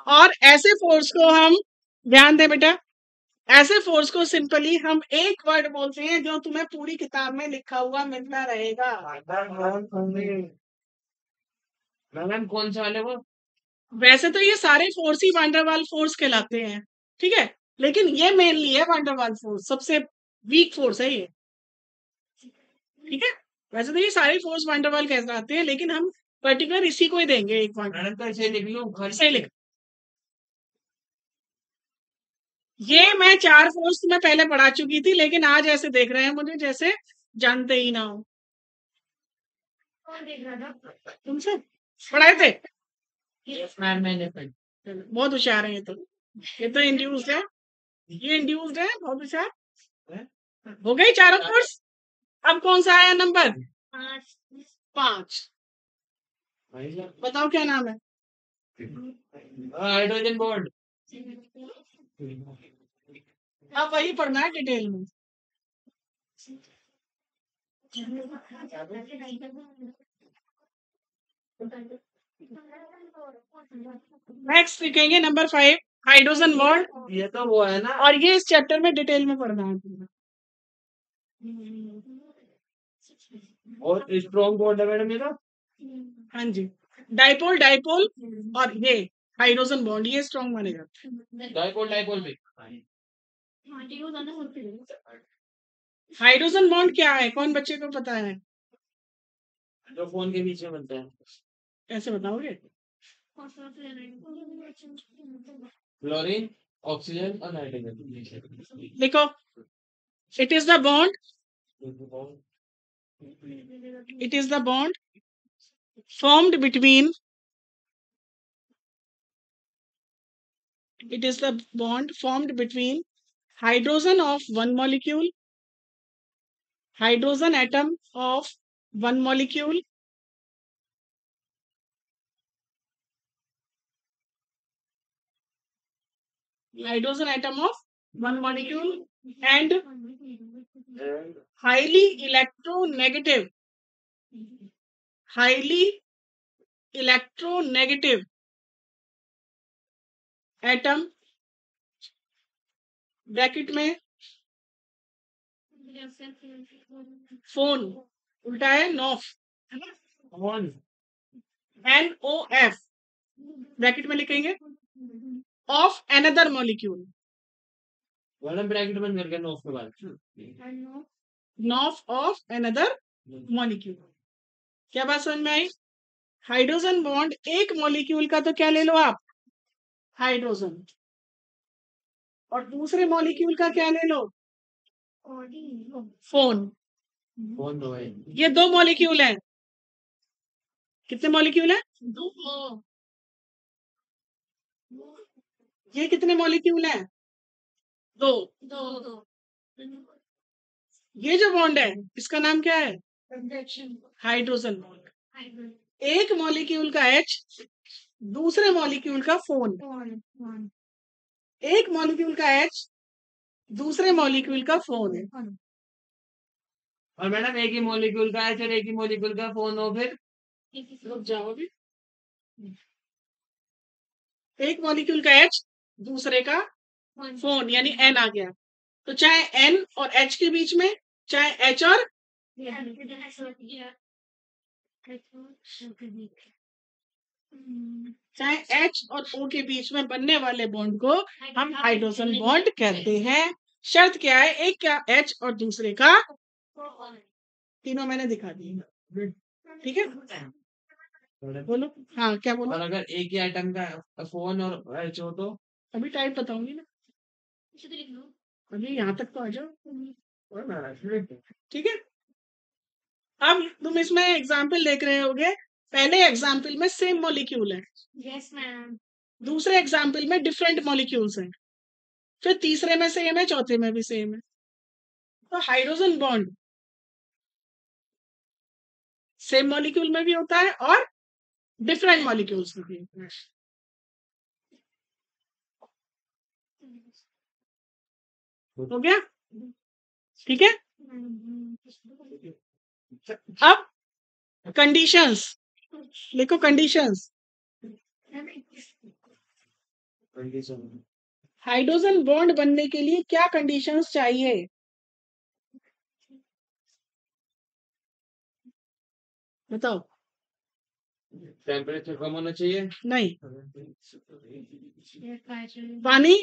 और ऐसे फोर्स को हम, ध्यान दें बेटा, ऐसे फोर्स को सिंपली हम एक वर्ड बोलते हैं जो तुम्हें पूरी किताब में लिखा हुआ मिलता रहेगा। मैडम कौन सा वाले वो, वैसे तो ये सारे फोर्स ही वांडरवाल फोर्स कहलाते हैं, ठीक है, लेकिन ये मेनली है वांडरवाल फोर्स, सबसे वीक फोर्स है ये, ठीक है। वैसे तो ये सारे फोर्स वांडरवाल कहलाते हैं लेकिन हम पर्टिकुलर इसी को ही देंगे एक पॉइंट। मैडम तो ऐसे लिख लो घर सही लिख, ये मैं 4 फोर्स तुम्हें पहले पढ़ा चुकी थी लेकिन आज ऐसे देख रहे हैं मुझे जैसे जानते ही ना हो। तुमसे पढ़ाए थे, यस मैम मैंने पढ़ी। बहुत होशियार है ये तो इंड्यूस्ड है, ये इंड्यूस्ड है, बहुत होशियार। हो गई चारों फोर्स। अब कौन सा आया नंबर 5, बताओ क्या नाम है, हाइड्रोजन बॉन्ड। अब वही पढ़ना है डिटेल में। नेक्स्ट लिखेंगे नंबर 5 हाइड्रोजन बॉन्ड, ये तो वो है ना, और ये इस चैप्टर में डिटेल में पढ़ना है तुम्हें। और स्ट्रॉन्ग बॉन्ड है मैडम ये तो, हाँ जी, डाइपोल डाइपोल और ये हाइड्रोजन बॉन्ड ये स्ट्रॉन्ग माने जाते हैं। डाइपोल डाइपोल भी हाइड्रोजन बॉन्ड क्या है, कौन बच्चे को पता है, जो फोन के बीच में बनता है, कैसे बताओगे, क्लोरीन ऑक्सीजन और नाइट्रोजन। देखो, it is the bond, it is the bond formed between, it is the bond formed between hydrogen of one molecule, hydrogen atom of one molecule, hydrogen atom of one molecule and highly electronegative, highly electronegative atom, bracket में phone, उल्टा है नॉफ, NOF bracket में लिखेंगे, of another molecule, madam bracket बंद करके नॉफ के बाद नॉफ of another molecule. क्या बात समझ में आई, हाइड्रोजन बॉन्ड एक मॉलिक्यूल का तो क्या ले लो आप, हाइड्रोजन, और दूसरे मॉलिक्यूल का क्या ले लो, फोन। फोन दो है, ये 2 मॉलिक्यूल हैं, कितने मॉलिक्यूल हैं, ये कितने मॉलिक्यूल हैं, 2। ये जो बॉन्ड है इसका नाम क्या है, हाइड्रोजन बॉन्ड, एक मॉलिक्यूल का H दूसरे मॉलिक्यूल का फोन, एक मॉलिक्यूल का H दूसरे मॉलिक्यूल का फोन है, और मैडम एक ही मॉलिक्यूल का एच और एक ही मॉलिक्यूल का फोन हो फिर रुक जाओ अभी। एक मॉलिक्यूल का एच, दूसरे का फोन, यानी एन आ गया। तो चाहे एन और एच के बीच में, चाहे एच और चाहे एच और ओ के बीच में बनने वाले बॉन्ड को हम हाइड्रोजन बॉन्ड कहते हैं। शर्त क्या है? एक का एच और दूसरे का, तीनों मैंने दिखा दिए। ठीक है, बोलो। हाँ, क्या बोलो? और अगर एक ही आइटम का फोन और एच हो तो अभी टाइप बताऊंगी ना, अभी यहाँ तक तो आ जाओ। ठीक है, अब तुम इसमें एग्जाम्पल देख रहे होगे। पहले एग्जाम्पल में सेम मॉलिक्यूल है, यस मैम। दूसरे एग्जाम्पल में डिफरेंट मॉलिक्यूल्स हैं, फिर तीसरे में सेम है, चौथे में भी सेम है। तो हाइड्रोजन बॉन्ड सेम मॉलिक्यूल में भी होता है और डिफरेंट मॉलिक्यूल्स में भी होता है। हो गया? ठीक है, अब कंडीशंस लिखो। कंडीशंस, हाइड्रोजन बॉन्ड बनने के लिए क्या कंडीशंस चाहिए? बताओ। टेम्परेचर कम होना चाहिए। नहीं, पानी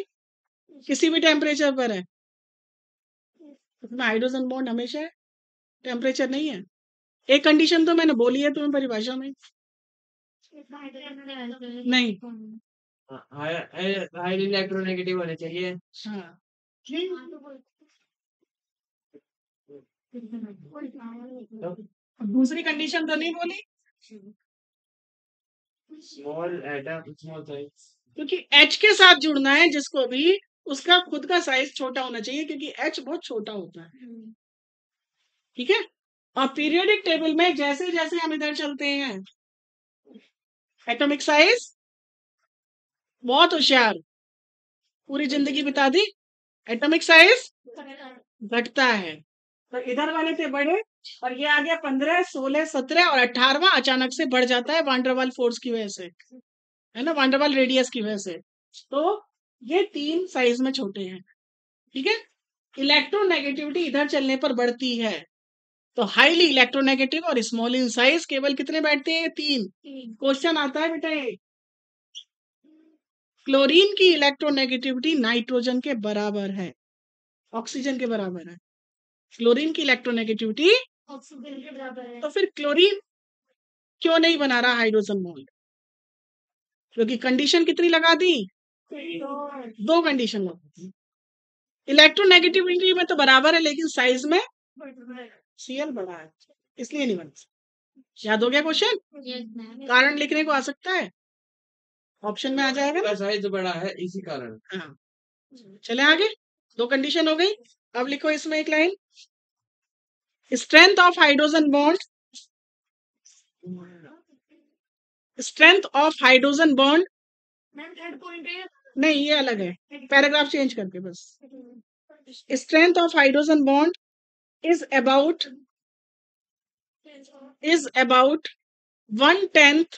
किसी भी टेम्परेचर पर है, उसमें हाइड्रोजन बॉन्ड हमेशा है, टेम्परेचर नहीं है। एक कंडीशन तो मैंने बोली है तुम्हें परिभाषा में। नहीं, हाई इलेक्ट्रोनेगेटिव होने चाहिए। हाँ, दूसरी कंडीशन तो नहीं बोली, स्मॉल एटम स्मॉल साइज। क्योंकि एच के साथ जुड़ना है जिसको भी, उसका खुद का साइज छोटा होना चाहिए, क्योंकि एच बहुत छोटा होता है। ठीक है, और पीरियोडिक टेबल में जैसे जैसे हम इधर चलते हैं, एटॉमिक साइज बहुत होशियार, पूरी जिंदगी बिता दी, एटॉमिक साइज घटता है। तो इधर वाले थे बड़े, और ये आ गया 15, 16, 17 और 18वां अचानक से बढ़ जाता है वांडरवाल फोर्स की वजह से, है ना, वांडरवाल रेडियस की वजह से। तो ये 3 साइज में छोटे हैं। ठीक है, इलेक्ट्रोनेगेटिविटी इधर चलने पर बढ़ती है, तो हाईली इलेक्ट्रोनेगेटिव और स्मॉल इन साइज केवल कितने बैठते हैं? 3। क्वेश्चन आता है बेटा ये, क्लोरीन की इलेक्ट्रोनेगेटिविटी नाइट्रोजन के बराबर है, ऑक्सीजन के बराबर है। क्लोरीन की इलेक्ट्रोनेगेटिविटी, ऑक्सीजन के बराबर है। तो फिर क्लोरीन क्यों नहीं बना रहा हाइड्रोजन बॉन्ड? क्योंकि कंडीशन कितनी लगा दी? 2 कंडीशन लगा दी। इलेक्ट्रोनेगेटिविटी में तो बराबर है, लेकिन साइज में सीएल बड़ा है, इसलिए नहीं बन सकता। याद हो गया क्वेश्चन? Yes ma'am. कारण लिखने को आ सकता है, ऑप्शन में आ जाएगा ना। साइज बड़ा है इसी कारण। हाँ, चले आगे। 2 कंडीशन हो गई। अब लिखो इसमें एक line, strength of hydrogen bond, strength of hydrogen bond, ma'am third point है। नहीं ये अलग है, पैराग्राफ चेंज करके बस। Strength of hydrogen bond is about 1/10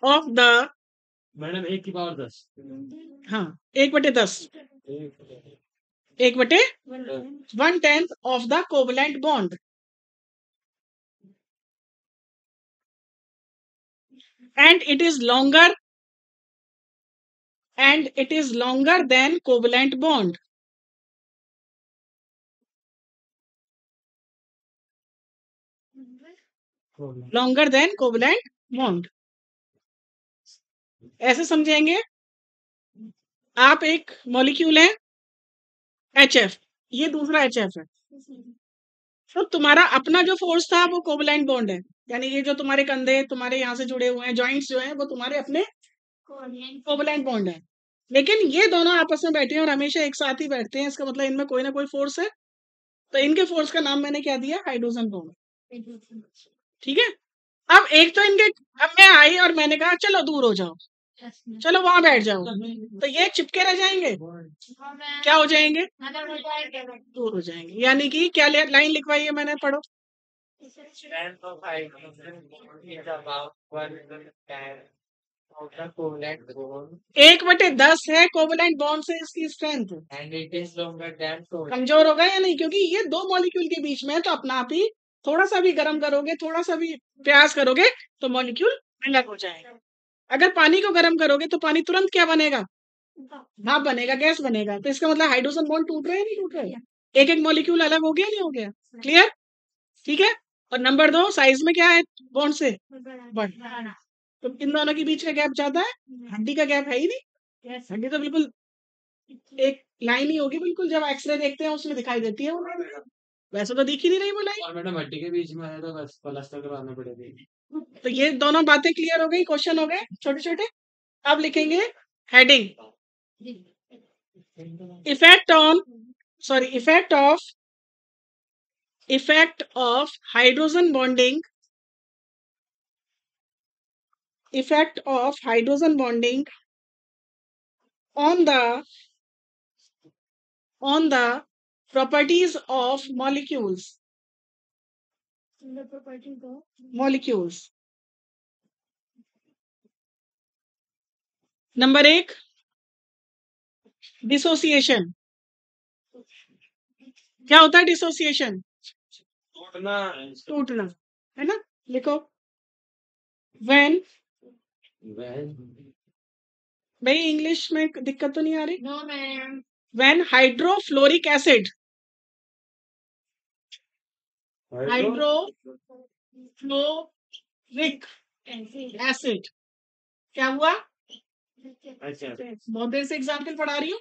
of the, madam 1 की पावर 10। हाँ 1/10, 1/1/10 of the covalent bond, and it is longer than covalent bond. Longer than covalent bond. ऐसे समझेंगे, आप एक मॉलिक्यूल है HF, ये दूसरा HF है, तो तुम्हारा अपना जो फोर्स था वो कोवलेंट बॉन्ड है, यानी ये जो तुम्हारे कंधे तुम्हारे यहाँ से जुड़े हुए हैं, जॉइंट्स जो हैं वो तुम्हारे अपने कोवलेंट बॉन्ड है। लेकिन ये दोनों आपस में बैठे हैं और हमेशा एक साथ ही बैठते हैं, इसका मतलब इनमें कोई ना कोई फोर्स है, तो इनके फोर्स का नाम मैंने क्या दिया? Hydrogen bond. ठीक है, अब एक तो इनके, अब मैं आई और मैंने कहा चलो दूर हो जाओ, Yes, ma'am. चलो वहां बैठ जाओ, तो ये चिपके रह जाएंगे, हाँ, मैम। क्या हो जाएंगे, मतलब हो जाएगा, मैम। दूर हो जाएंगे। यानी कि क्या लाइन लिखवाई है मैंने, पढ़ो। Strength of hydrogen bond is about 1/10 of the covalent bond 1/10 है कोवलेंट बॉन्ड से इसकी strength. and it is longer than covalent. कमजोर होगा या नहीं, क्योंकि ये दो मॉलिक्यूल के बीच में है, तो अपना आप ही थोड़ा सा भी गर्म करोगे, थोड़ा सा भी प्रयास करोगे तो मॉलिक्यूल अलग हो जाएगा। अगर पानी को गर्म करोगे तो पानी तुरंत क्या बनेगा, भाप बनेगा, गैस बनेगा। तो इसका मतलब हाइड्रोजन बॉन्ड टूट रहे हैं, नहीं टूट रहे, एक एक मॉलिक्यूल अलग हो गया, नहीं हो गया, क्लियर, ठीक है। और नंबर 2, साइज में क्या है बॉन्ड से, बड़ा। तो इन दोनों के बीच का गैप ज्यादा है, हड्डी का गैप है ही नहीं, हड्डी तो बिल्कुल एक लाइन ही होगी बिल्कुल, जब एक्सरे देखते हैं उसमें दिखाई देती है वो line। वैसे तो दिख ही नहीं रही वो लाइन। और मैडम हड्डी के बीच में है तो बस प्लास्टर करवाना पड़ेगा। तो ये दोनों बातें क्लियर हो गई, क्वेश्चन हो गए छोटे छोटे। अब लिखेंगे heading, effect on, sorry, effect of hydrogen bonding, effect of hydrogen bonding on the properties of molecules, The property को molecules। Number 1, dissociation. क्या होता है डिसोसिएशन, टूटना, है ना, लिखो। व्हेन, भाई इंग्लिश में दिक्कत तो नहीं आ रही, no ma'am. When hydrofluoric acid, hydrofluoric acid क्या हुआ, अच्छा बहुत देर से एग्जाम्पल पढ़ा रही हूँ।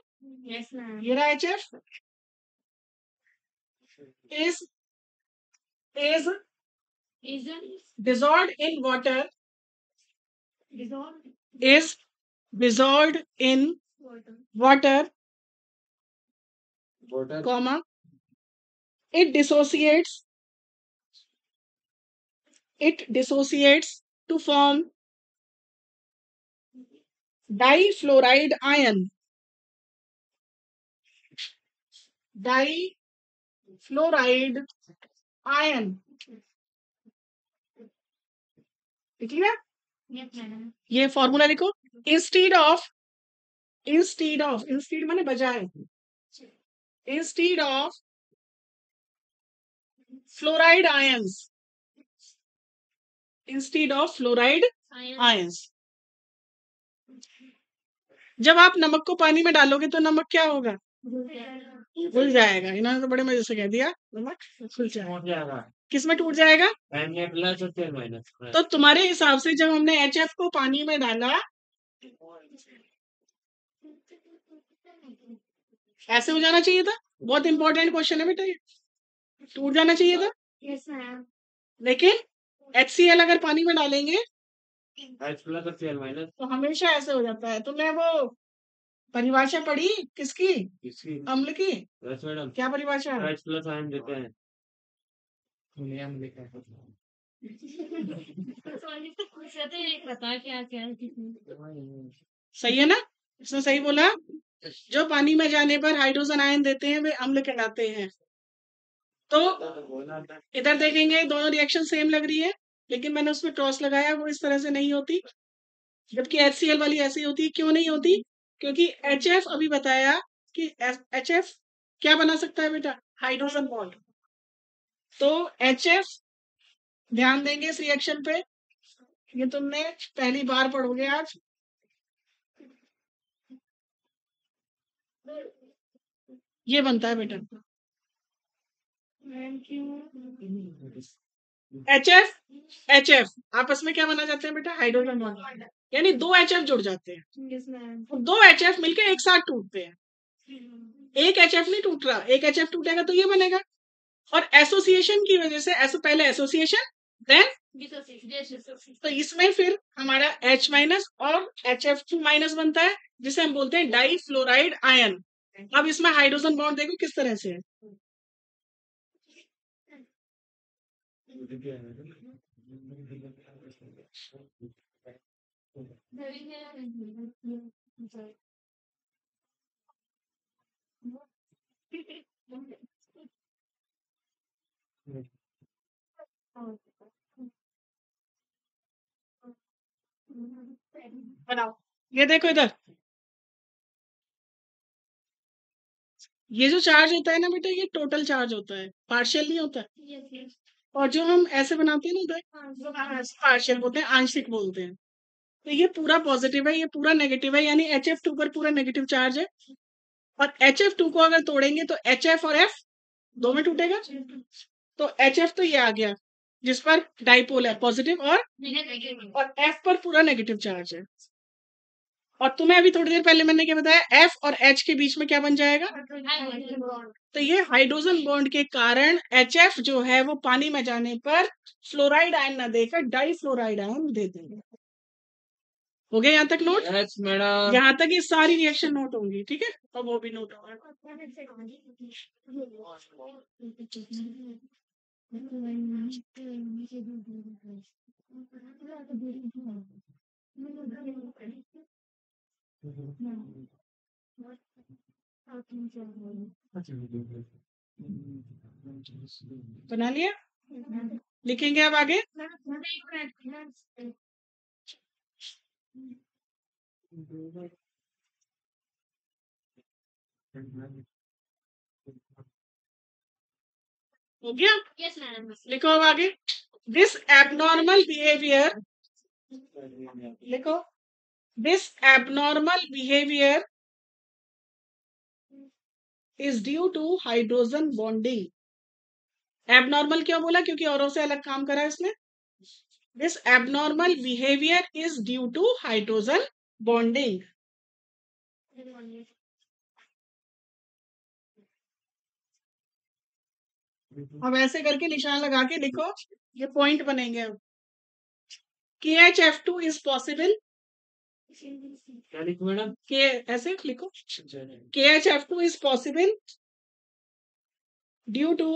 Yes ma'am. ये रहा HF is Is dissolved in water, dissolved is dissolved in water. water, water comma, it dissociates to form difluoride ion, difluoride ion, ठीक है। Yes ma'am. ये फॉर्मूला लिखो, इंस्टीड माने बजाय, instead of fluoride ions, instead of fluoride ions. जब आप नमक को पानी में डालोगे तो नमक क्या होगा, घुल जाएगा। इन्होंने तो बड़े मजे से कह दिया, नमक घुल जाएगा। टूट जाएगा। किस में टूट जाएगा, Na प्लस और फिर माइनस। तो तुम्हारे हिसाब से जब हमने HF को पानी में डाला ऐसे हो जाना चाहिए था, बहुत इंपॉर्टेंट क्वेश्चन है बेटा ये, टूट जाना चाहिए था। Yes ma'am. लेकिन HCl अगर पानी में डालेंगे H प्लस और फिर माइनस। तो हमेशा ऐसे हो जाता है। तुमने वो परिभाषा पढ़ी किसकी, किसकी, अम्ल की, यस मैडम। क्या परिभाषा है, H प्लस आयन देते हैं। अम्ल लिखा है। सॉरी तो कुछ तो नहीं पता क्या क्या है किसमें। सही है ना, इसने सही बोला। जो पानी में जाने पर हाइड्रोजन आयन देते हैं वे अम्ल कहलाते हैं। तो इधर देखेंगे दोनों रिएक्शन सेम लग रही है, लेकिन मैंने उसमें क्रॉस लगाया, वो इस तरह से नहीं होती, जबकि HCl वाली ऐसी होती है। क्यों नहीं होती, क्योंकि HF अभी बताया कि HF क्या बना सकता है बेटा, हाइड्रोजन बॉन्ड। तो HF, ध्यान देंगे इस रिएक्शन पे, ये तुमने पहली बार पढ़ोगे आज। ये बनता है बेटा मैम क्यों? HF आपस में क्या बना जाते हैं बेटा, हाइड्रोजन बॉन्ड, यानी 2 HF जुड़ जाते हैं, यस मैम। और 2 HF मिलकर एक साथ टूटते हैं। एक HF नहीं टूट रहा, एक HF टूटेगा तो ये बनेगा। और एसोसिएशन की वजह से, पहले एसोसिएशन देन, तो इसमें फिर हमारा H माइनस और HF2 माइनस बनता है, जिसे हम बोलते हैं डाइफ्लोराइड आयन। अब इसमें हाइड्रोजन बॉन्ड देखो किस तरह से है, बनाओ। ये देखो इधर, ये जो चार्ज होता है ना बेटा, ये टोटल चार्ज होता है, पार्शियल नहीं होता। और जो हम ऐसे बनाते हैं ना उधर, पार्शियल बोलते हैं, आंशिक बोलते हैं। तो ये पूरा पॉजिटिव है, ये पूरा नेगेटिव है, यानी HF2 पर पूरा नेगेटिव चार्ज है। और HF2 को अगर तोड़ेंगे तो HF और F दो में टूटेगा। तो HF तो ये आ गया, जिस पर डाइपोल है पॉजिटिव, और F पर पूरा नेगेटिव चार्ज है। और तुम्हें अभी थोड़ी देर पहले मैंने क्या बताया, F और H के बीच में क्या बन जाएगा? तो ये हाइड्रोजन बॉन्ड के कारण HF जो है वो पानी में जाने पर फ्लोराइड आयन न देकर डाइफ्लोराइड आयन दे देंगे। हो गया यहाँ तक नोट? Yes madam. यहाँ तक ये सारी रिएक्शन नोट होंगी, ठीक है, और वो भी नोट होगा। बना लिया? लिखेंगे अब आगे। हो गया? Yes madam. लिखो अब आगे। दिस एबनॉर्मल बिहेवियर, लिखो, this abnormal behaviour is due to hydrogen bonding. Abnormal क्यों बोला? क्योंकि औरों से अलग काम करा है इसने। This abnormal behaviour is due to hydrogen bonding. अब ऐसे करके निशान लगा के लिखो, ये पॉइंट बनेंगे। अब KHF2 इज पॉसिबल, क्या लिखूं मैडम? के ऐसे लिखो, KHF2 is possible due to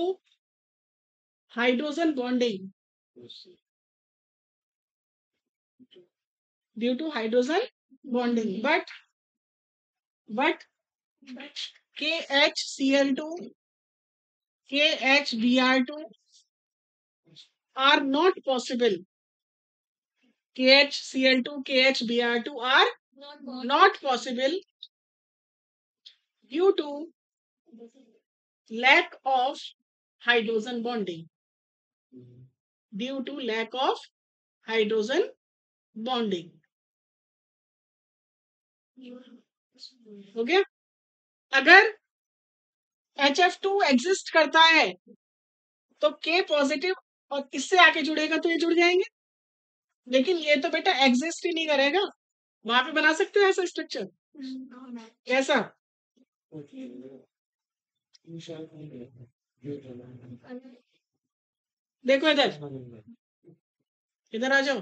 hydrogen bonding, due to hydrogen bonding, but KHCl2, KHBr2 are not possible. KHCl2, KHBr2 are not possible due to lack of hydrogen bonding. Due to lack of hydrogen bonding. हो गया? अगर HF2 exist करता है तो K positive और इससे आके जुड़ेगा तो ये जुड़ जाएंगे, लेकिन ये तो बेटा एग्जिस्ट ही नहीं करेगा। वहां पे बना सकते हो ऐसा स्ट्रक्चर? कैसा? देखो इधर, इधर आ जाओ।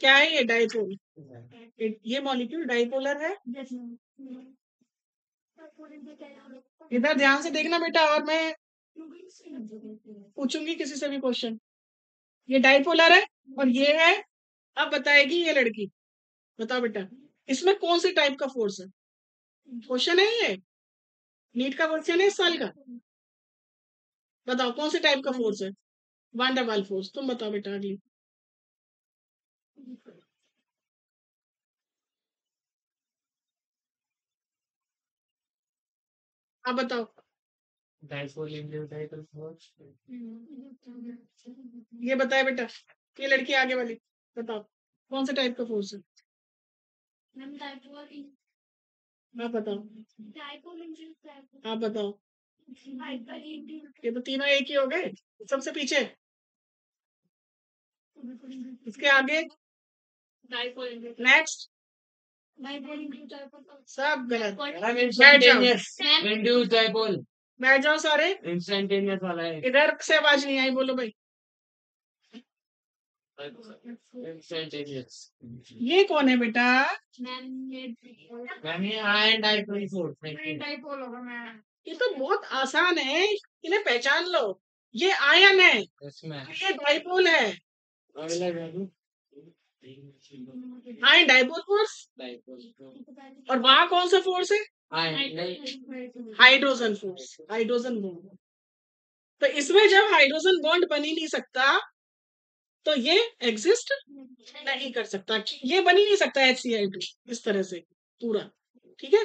क्या है ये? डाइपोल। ये मॉलिक्यूल डाइपोलर है। इधर ध्यान से देखना बेटा, और मैं पूछूंगी किसी से भी क्वेश्चन। ये डाइपोलर है और ये है। अब बताएगी ये लड़की, बताओ बेटा इसमें कौन सी टाइप का फोर्स है? क्वेश्चन है ये, नीट का क्वेश्चन है इस साल का। बताओ कौन सी टाइप का फोर्स है? वान डर वाल फोर्स। तुम बताओ बेटा अगली। आप बताओ। Dipole induced dipole force. ये बताए बेटा, ये लड़की आगे वाली, बताओ कौन सा टाइप का फोर्स है? आप बताओ, आप बताओ। ये तो तीनों एक ही हो गए। सबसे पीछे, इसके आगे, नेक्स्ट, सब गलत। Induced dipole. बैठ जाओ सारे। इंस्टेंटेनियस वाला है। इधर से आवाज नहीं आई, बोलो भाई। इंस्टेंटेनियस। ये कौन है बेटा? मैंने आयन डाइपोल फोर्स। ये तो बहुत आसान है, इन्हें पहचान लो। ये आयन है, इसमें ये डाइपोल है। अगला जादू। हाई डाइपोल फोर्स, और वहां कौन सा फोर्स है? Hydrogen force, hydrogen bond. तो इसमें जब हाइड्रोजन बॉन्ड बन ही नहीं सकता तो ये एग्जिस्ट नहीं कर सकता, ये बन ही नहीं सकता HCl2 इस तरह से पूरा। ठीक है,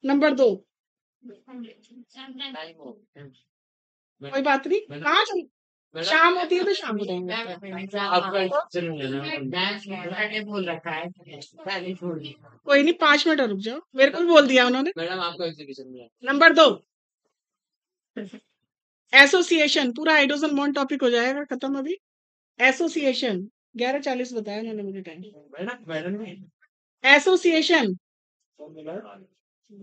नंबर 2। कोई बात नहीं, कहाँ चल, शाम होती है तो शाम को टाइम बोल रखा है पहले छोड़ दिया। कोई नहीं, 5 मिनट और रुक जाओ, मेरे को भी बोल दिया उन्होंने। मैडम आपको एग्जीक्यूशन मिला। Number 2, association. पूरा हाइड्रोजन बॉन्ड टॉपिक हो जाएगा खत्म अभी। एसोसिएशन 11:40 बताया उन्होंने मुझे टाइम। मैडम एसोसिएशन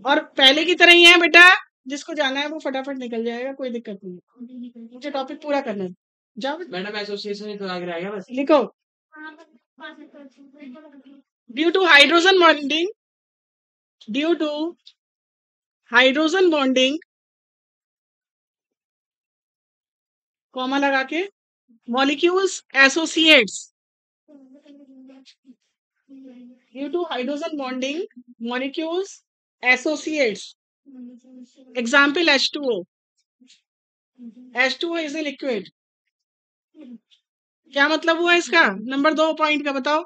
और पहले की तरह ही है बेटा, जिसको जाना है वो फटाफट निकल जाएगा, कोई दिक्कत नहीं, मुझे टॉपिक पूरा करना है। जाओ मैडम एसोसिएशन ही तो आगे रहेगा बस। लिखो, due to hydrogen bonding, due to hydrogen bonding, comma लगा के, molecules associates, due to hydrogen bonding molecules associates. Example H2O, H2O is a liquid. क्या मतलब हुआ इसका? नंबर 2 पॉइंट का बताओ।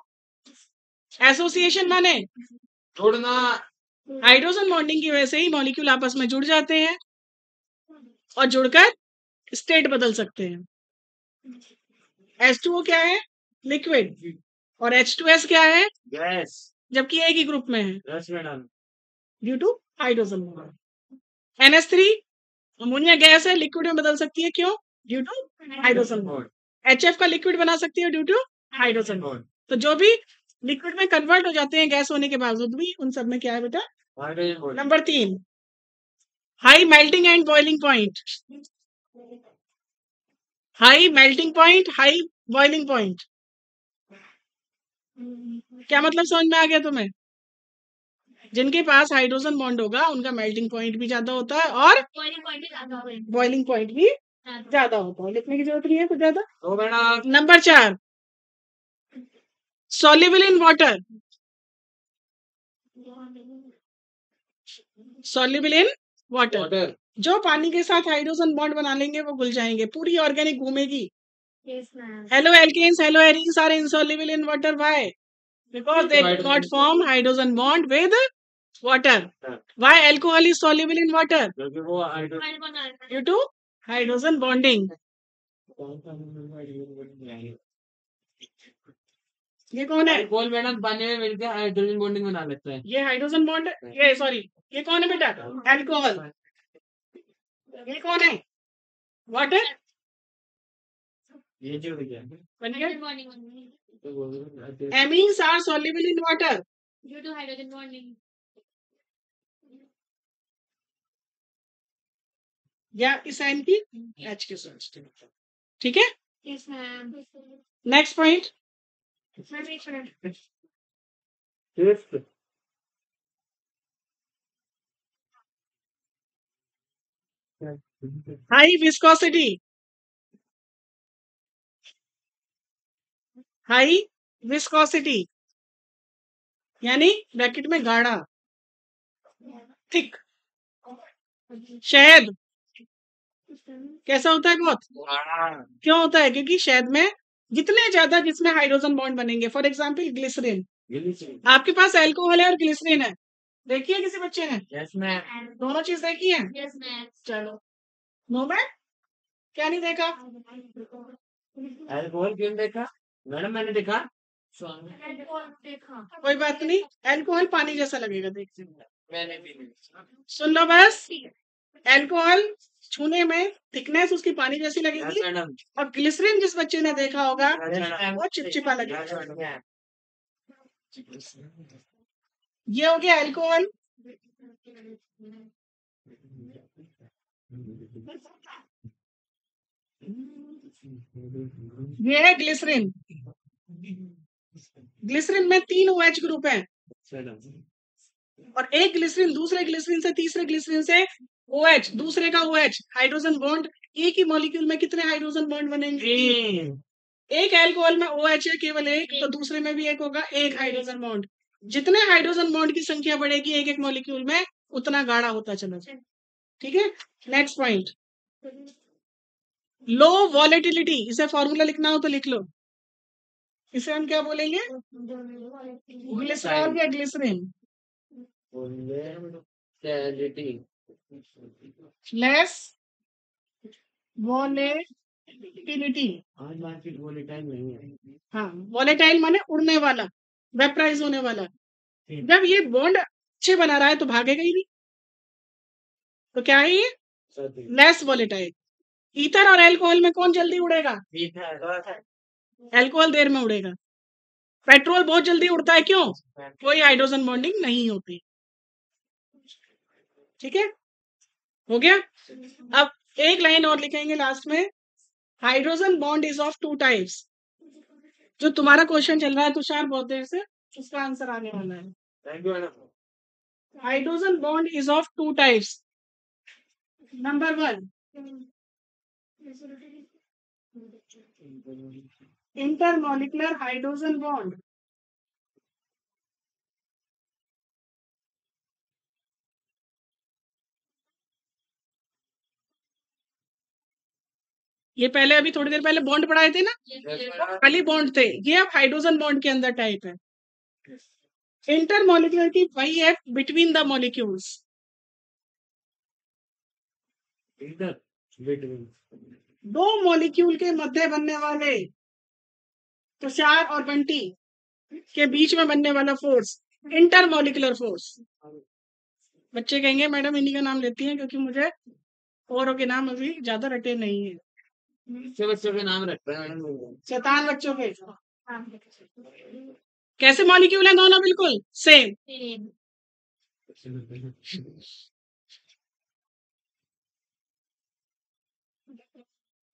एसोसिएशन माने जोड़ना, हाइड्रोजन बॉन्डिंग की वजह से ही मॉलिक्यूल आपस में जुड़ जाते हैं और जुड़कर स्टेट बदल सकते हैं। H2O क्या है? लिक्विड। और H2S क्या है? गैस, जबकि एक ही ग्रुप में है, yes madam. Due to hydrogen bond. NH3 ammonia gas है, लिक्विड में बदल सकती है, क्यों? Due to hydrogen bond. HF का लिक्विड बना सकती है ड्यू टू हाइड्रोजन बॉन्ड। तो जो भी लिक्विड में कन्वर्ट हो जाते हैं गैस होने के बावजूद भी, उन सब में क्या है बेटा? Hydrogen bond. Number 3, high melting and boiling point. High melting point, high boiling point, क्या मतलब समझ में आ गया तुम्हें? जिनके पास हाइड्रोजन बॉन्ड होगा उनका मेल्टिंग पॉइंट भी ज्यादा होता है और बॉइलिंग पॉइंट भी ज्यादा होता है। लिखने की जरूरत नहीं है कुछ ज्यादा। तो madam number 4, soluble in water, soluble in water. Water, जो पानी के साथ हाइड्रोजन बॉन्ड बना लेंगे वो घुल जाएंगे, पूरी ऑर्गेनिक घूमेगी। Haloalkanes, haloarenes are insoluble in water. Why? Because they do not form hydrogen bond with water. Why alcohol is soluble in water? क्योंकि वो hydrogen Due to hydrogen bonding. ये कौन है? अल्कोहल मैडम पानी में मिलकर hydrogen bonding बना लेता है। ये हाइड्रोजन बॉन्ड, ये सॉरी, ये कौन है बेटा? अल्कोहल। ये कौन है? वाटर। ये जो है बन गया। Amines are soluble in water. Due to hydrogen bonding. या इस आयन की H के साथ। ठीक है, Yes, ma'am. Next point. High viscosity, high viscosity यानी ब्रैकेट में गाढ़ा, थिक। शहद कैसा होता है? बहुत। क्यों होता है? क्योंकि शहद में जितने ज्यादा जिसमें हाइड्रोजन बॉन्ड बनेंगे, फॉर एग्जांपल ग्लिसरीन। आपके पास अल्कोहल है और ग्लिसरीन है, देखी है किसी बच्चे ने? Yes ma'am. दोनों चीज देखी है? Yes, ma'am. चलो, नो मैम, क्या नहीं देखा? अल्कोहल क्यों देखा मैडम? मैंने देखा। देखा। कोई बात नहीं, अल्कोहल पानी जैसा लगेगा, देख। मैंने भी नहीं। सुन लो बस, अल्कोहल छूने में थिकनेस उसकी पानी जैसी लगेगी, यस मैडम। और ग्लिसरीन जिस बच्चे ने देखा होगा यस मैडम। वो चिपचिपा लगेगा। Yes madam. ये हो गया अल्कोहल। ये है ग्लिसरीन। ग्लिसरीन में 3 OH ग्रुप हैं, और एक ग्लिसरीन दूसरे ग्लिसरीन से, तीसरे ग्लिसरीन से OH, दूसरे का OH, हाइड्रोजन बॉन्ड। एक ही मॉलिक्यूल में कितने हाइड्रोजन बॉन्ड बनेंगे? एक अल्कोहल में OH है केवल एक, तो दूसरे में भी एक होगा, एक हाइड्रोजन बॉन्ड। जितने हाइड्रोजन बॉन्ड की संख्या बढ़ेगी एक एक मॉलिक्यूल में, उतना गाढ़ा होता चला जाए। ठीक है, नेक्स्ट पॉइंट, लो वॉलेटिलिटी। इसे फॉर्मूला लिखना हो तो लिख लो। इसे हम क्या बोलेंगे, ग्लिसरॉल या ग्लिसरीन। Volatility. Less volatility. आज मार्केट वोलेटाइल नहीं है। हाँ, वॉलेटाइल माने उड़ने वाला, वेपराइज होने वाला। जब ये बॉन्ड अच्छे बना रहा है तो भागेगा ही नहीं, तो क्या है ये, लेस वॉलेटाइल। ईथर और अल्कोहल में कौन जल्दी उड़ेगा, अल्कोहल देर में उड़ेगा। पेट्रोल बहुत जल्दी उड़ता है, क्यों, कोई हाइड्रोजन बॉन्डिंग नहीं होती। ठीक है, हो गया। अब एक लाइन और लिखेंगे लास्ट में, hydrogen bond is of 2 types. जो तुम्हारा क्वेश्चन चल रहा है तुषार बहुत देर से, उसका आंसर आने वाला है। Thank you madam. Hydrogen bond is of 2 types. Number 1, intermolecular hydrogen bond. ये पहले अभी थोड़ी देर पहले बॉन्ड पढ़ाए थे ना, खाली बॉन्ड थे, ये अब हाइड्रोजन बॉन्ड के अंदर टाइप है। इंटरमॉलिक्यूलरिटी वही है between the molecules. Inter between दो मॉलिक्यूल के मध्य बनने वाले, तुषार और बंटी के बीच में बनने वाला फोर्स इंटरमॉलिक्यूलर फोर्स। बच्चे कहेंगे मैडम इन्हीं का नाम लेती हैं, क्योंकि मुझे औरों के नाम अभी ज्यादा रटे नहीं है, बच्चों के नाम रखते हैं मैडम। शैतान बच्चों के। कैसे मॉलिक्यूल है दोनों, बिल्कुल सेम।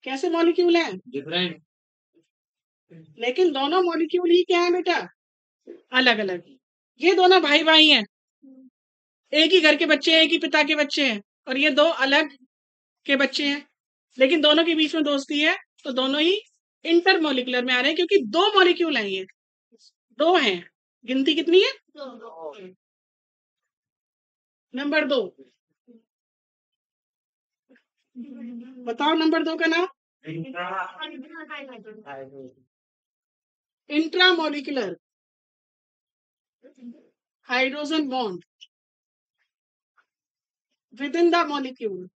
कैसे मॉलिक्यूल है, डिफरेंट। लेकिन दोनों मॉलिक्यूल ही क्या है बेटा, अलग अलग। ये दोनों भाई भाई हैं, एक ही घर के बच्चे हैं, एक ही पिता के बच्चे हैं, और ये दो अलग के बच्चे हैं, लेकिन दोनों के बीच में दोस्ती है, तो दोनों ही इंटरमॉलिक्यूलर में आ रहे हैं, क्योंकि दो मॉलिक्यूल हैं, ये दो हैं। गिनती कितनी है, नंबर 2। बताओ नंबर 2 का नाम, intramolecular hydrogen bond with in the molecule.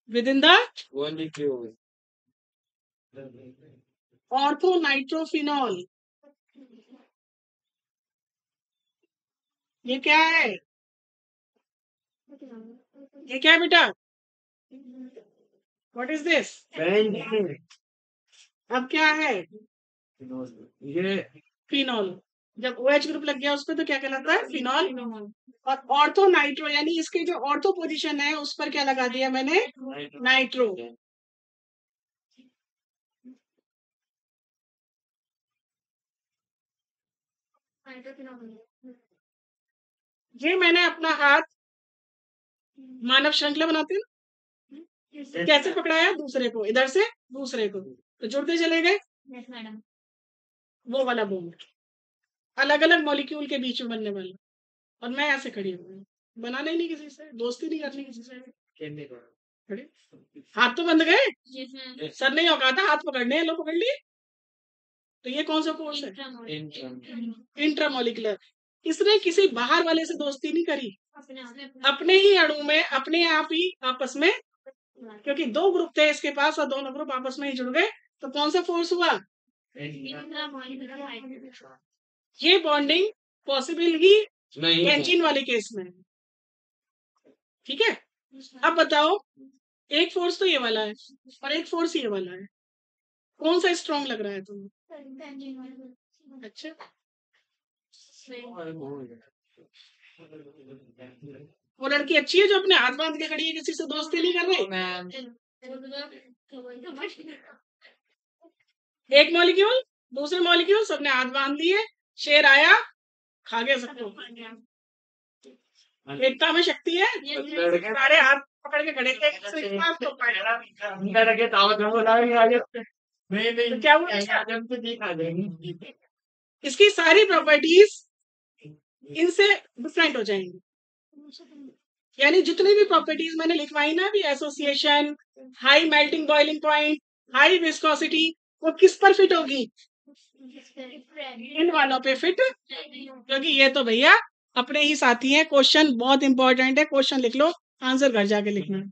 With in the molecule. Ortho nitrophenol. ये क्या है, ये क्या है बेटा, व्हाट इज दिस। अब क्या है, ये फिनॉल। जब OH ग्रुप लग गया उस पर तो क्या कहलाता है, फिनॉल। और ऑर्थो नाइट्रो, यानी इसके जो ऑर्थो पोजीशन है उस पर क्या लगा दिया मैंने, नाइट्रो। ये मैंने अपना हाथ, मानव श्रृंखला बनाते हैं ना, कैसे पकड़ाया, दूसरे को इधर से दूसरे को, तो जुड़ते चले गए, वो वाला बॉन्ड। अलग अलग मॉलिक्यूल के बीच में बनने वाला। और मैं ऐसे खड़ी हूँ, बनाना ही नहीं किसी से, दोस्ती नहीं करनी किसी से, खड़े। हाथ तो बंद गए, सर नहीं औकात था हाथ पकड़ने हैं, लो पकड़ लिए। तो ये कौन सा फोर्स है, इंट्रामॉलिक्यूलर। इसने किसी बाहर वाले से दोस्ती नहीं करी, अपने ही अणु में अपने आप ही आपस में, क्योंकि दो ग्रुप थे इसके पास और दोनों ग्रुप आपस में ही जुड़ गए, तो कौन सा फोर्स हुआ, ये बॉन्डिंग पॉसिबल ही नहीं बेंजीन वाले केस में। ठीक है, अब बताओ, एक फोर्स तो ये वाला है और एक फोर्स ये वाला है, कौन सा स्ट्रॉन्ग लग रहा है तुम्हें। अच्छा, वो लड़की अच्छी है जो अपने हाथ बांध के खड़ी है, किसी से दोस्ती नहीं कर रही। एक मॉलिक्यूल दूसरे मॉलिक्यूल सबने हाथ बांध लिए, शेर आया खा गया सबको। एकता में शक्ति है, सारे हाथ पकड़ के खड़े एक से एक मार तो पाएगा। अंदर के दावत में बुलाएंगे आगे नहीं तो क्या हुआ? आजम तो नहीं खा देंगे इसकी सारी प्रॉपर्टीज इनसे डिफरेंट हो जाएंगी, यानी जितनी भी प्रॉपर्टीज मैंने लिखवाई ना अभी, association, high melting boiling point, high viscosity, वो किस पर फिट होगी? इन वालों पे फिट, क्योंकि ये तो भैया अपने ही साथी हैं। क्वेश्चन बहुत इंपॉर्टेंट है, क्वेश्चन लिख लो, आंसर घर जाके लिखना।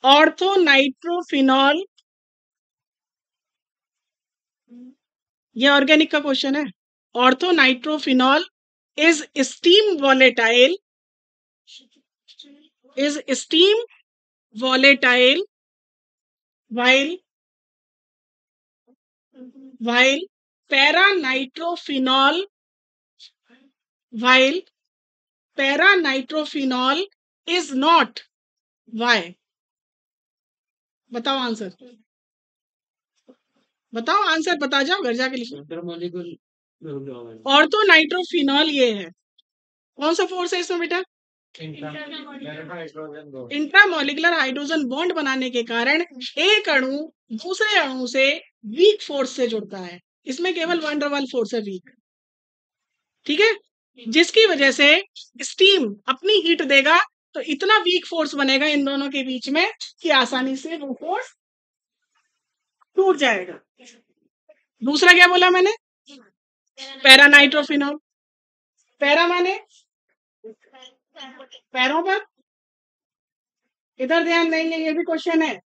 ऑर्थो नाइट्रोफिनॉल, ये ऑर्गेनिक का क्वेश्चन है। Ortho nitrophenol is steam volatile, is steam volatile while paranitrophenol is not. Why? बताओ आंसर, बताओ आंसर, बता जाओ घर जाके लिखो। ऑर्थो नाइट्रोफिनॉल ये है, कौन सा फोर्स है इसमें बेटा? इंट्रामोलिकुलर हाइड्रोजन बॉन्ड बनाने के कारण एक अणु दूसरे अणु से वीक फोर्स से जुड़ता है। इसमें केवल वन डर वाल फोर्स है वीक, ठीक है, जिसकी वजह से स्टीम अपनी हीट देगा तो इतना वीक फोर्स बनेगा इन दोनों के बीच में कि आसानी से वो फोर्स टूट जाएगा। दूसरा क्या बोला मैंने? पैरानाइट्रोफिनॉल, पैरा माने पैरों पर, इधर ध्यान देंगे, ये भी क्वेश्चन है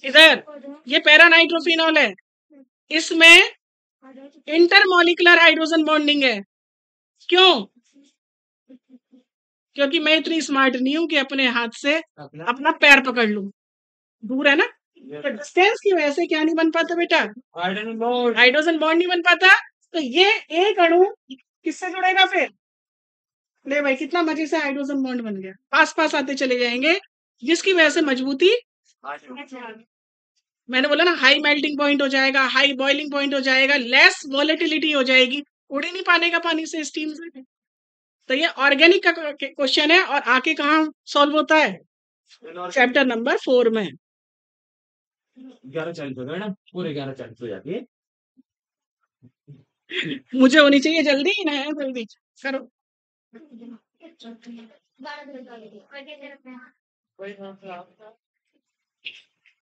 इधर। ये पैरानाइट्रोफिनॉल है, इसमें इंटरमोलिकुलर हाइड्रोजन बॉन्डिंग है। क्यों? क्योंकि मैं इतनी स्मार्ट नहीं हूं कि अपने हाथ से अपना पैर पकड़ लूं, दूर है ना, तो डिस्टेंस की वजह से क्या नहीं बन पाता बेटा? हाइड्रोजन बॉन्ड नहीं बन पाता। तो ये एक अणु किससे जुड़ेगा फिर? ले भाई, कितना मजे से हाइड्रोजन बॉन्ड बन गया, पास पास आते चले जाएंगे, जिसकी वजह से मजबूती, मैंने बोला ना, हाई मेल्टिंग पॉइंट हो जाएगा, हाई बॉइलिंग पॉइंट हो जाएगा, लेस वॉलेटिलिटी हो जाएगी, उड़ ही नहीं पाने का पानी से, स्टीम से। तो ये ऑर्गेनिक का क्वेश्चन है, और आके कहाँ सॉल्व होता है? चैप्टर नंबर 4 में। 11:40 हो गए ना, पूरे 11:40 हो जाती है। मुझे होनी चाहिए जल्दी, ना है जल्दी करो। बारह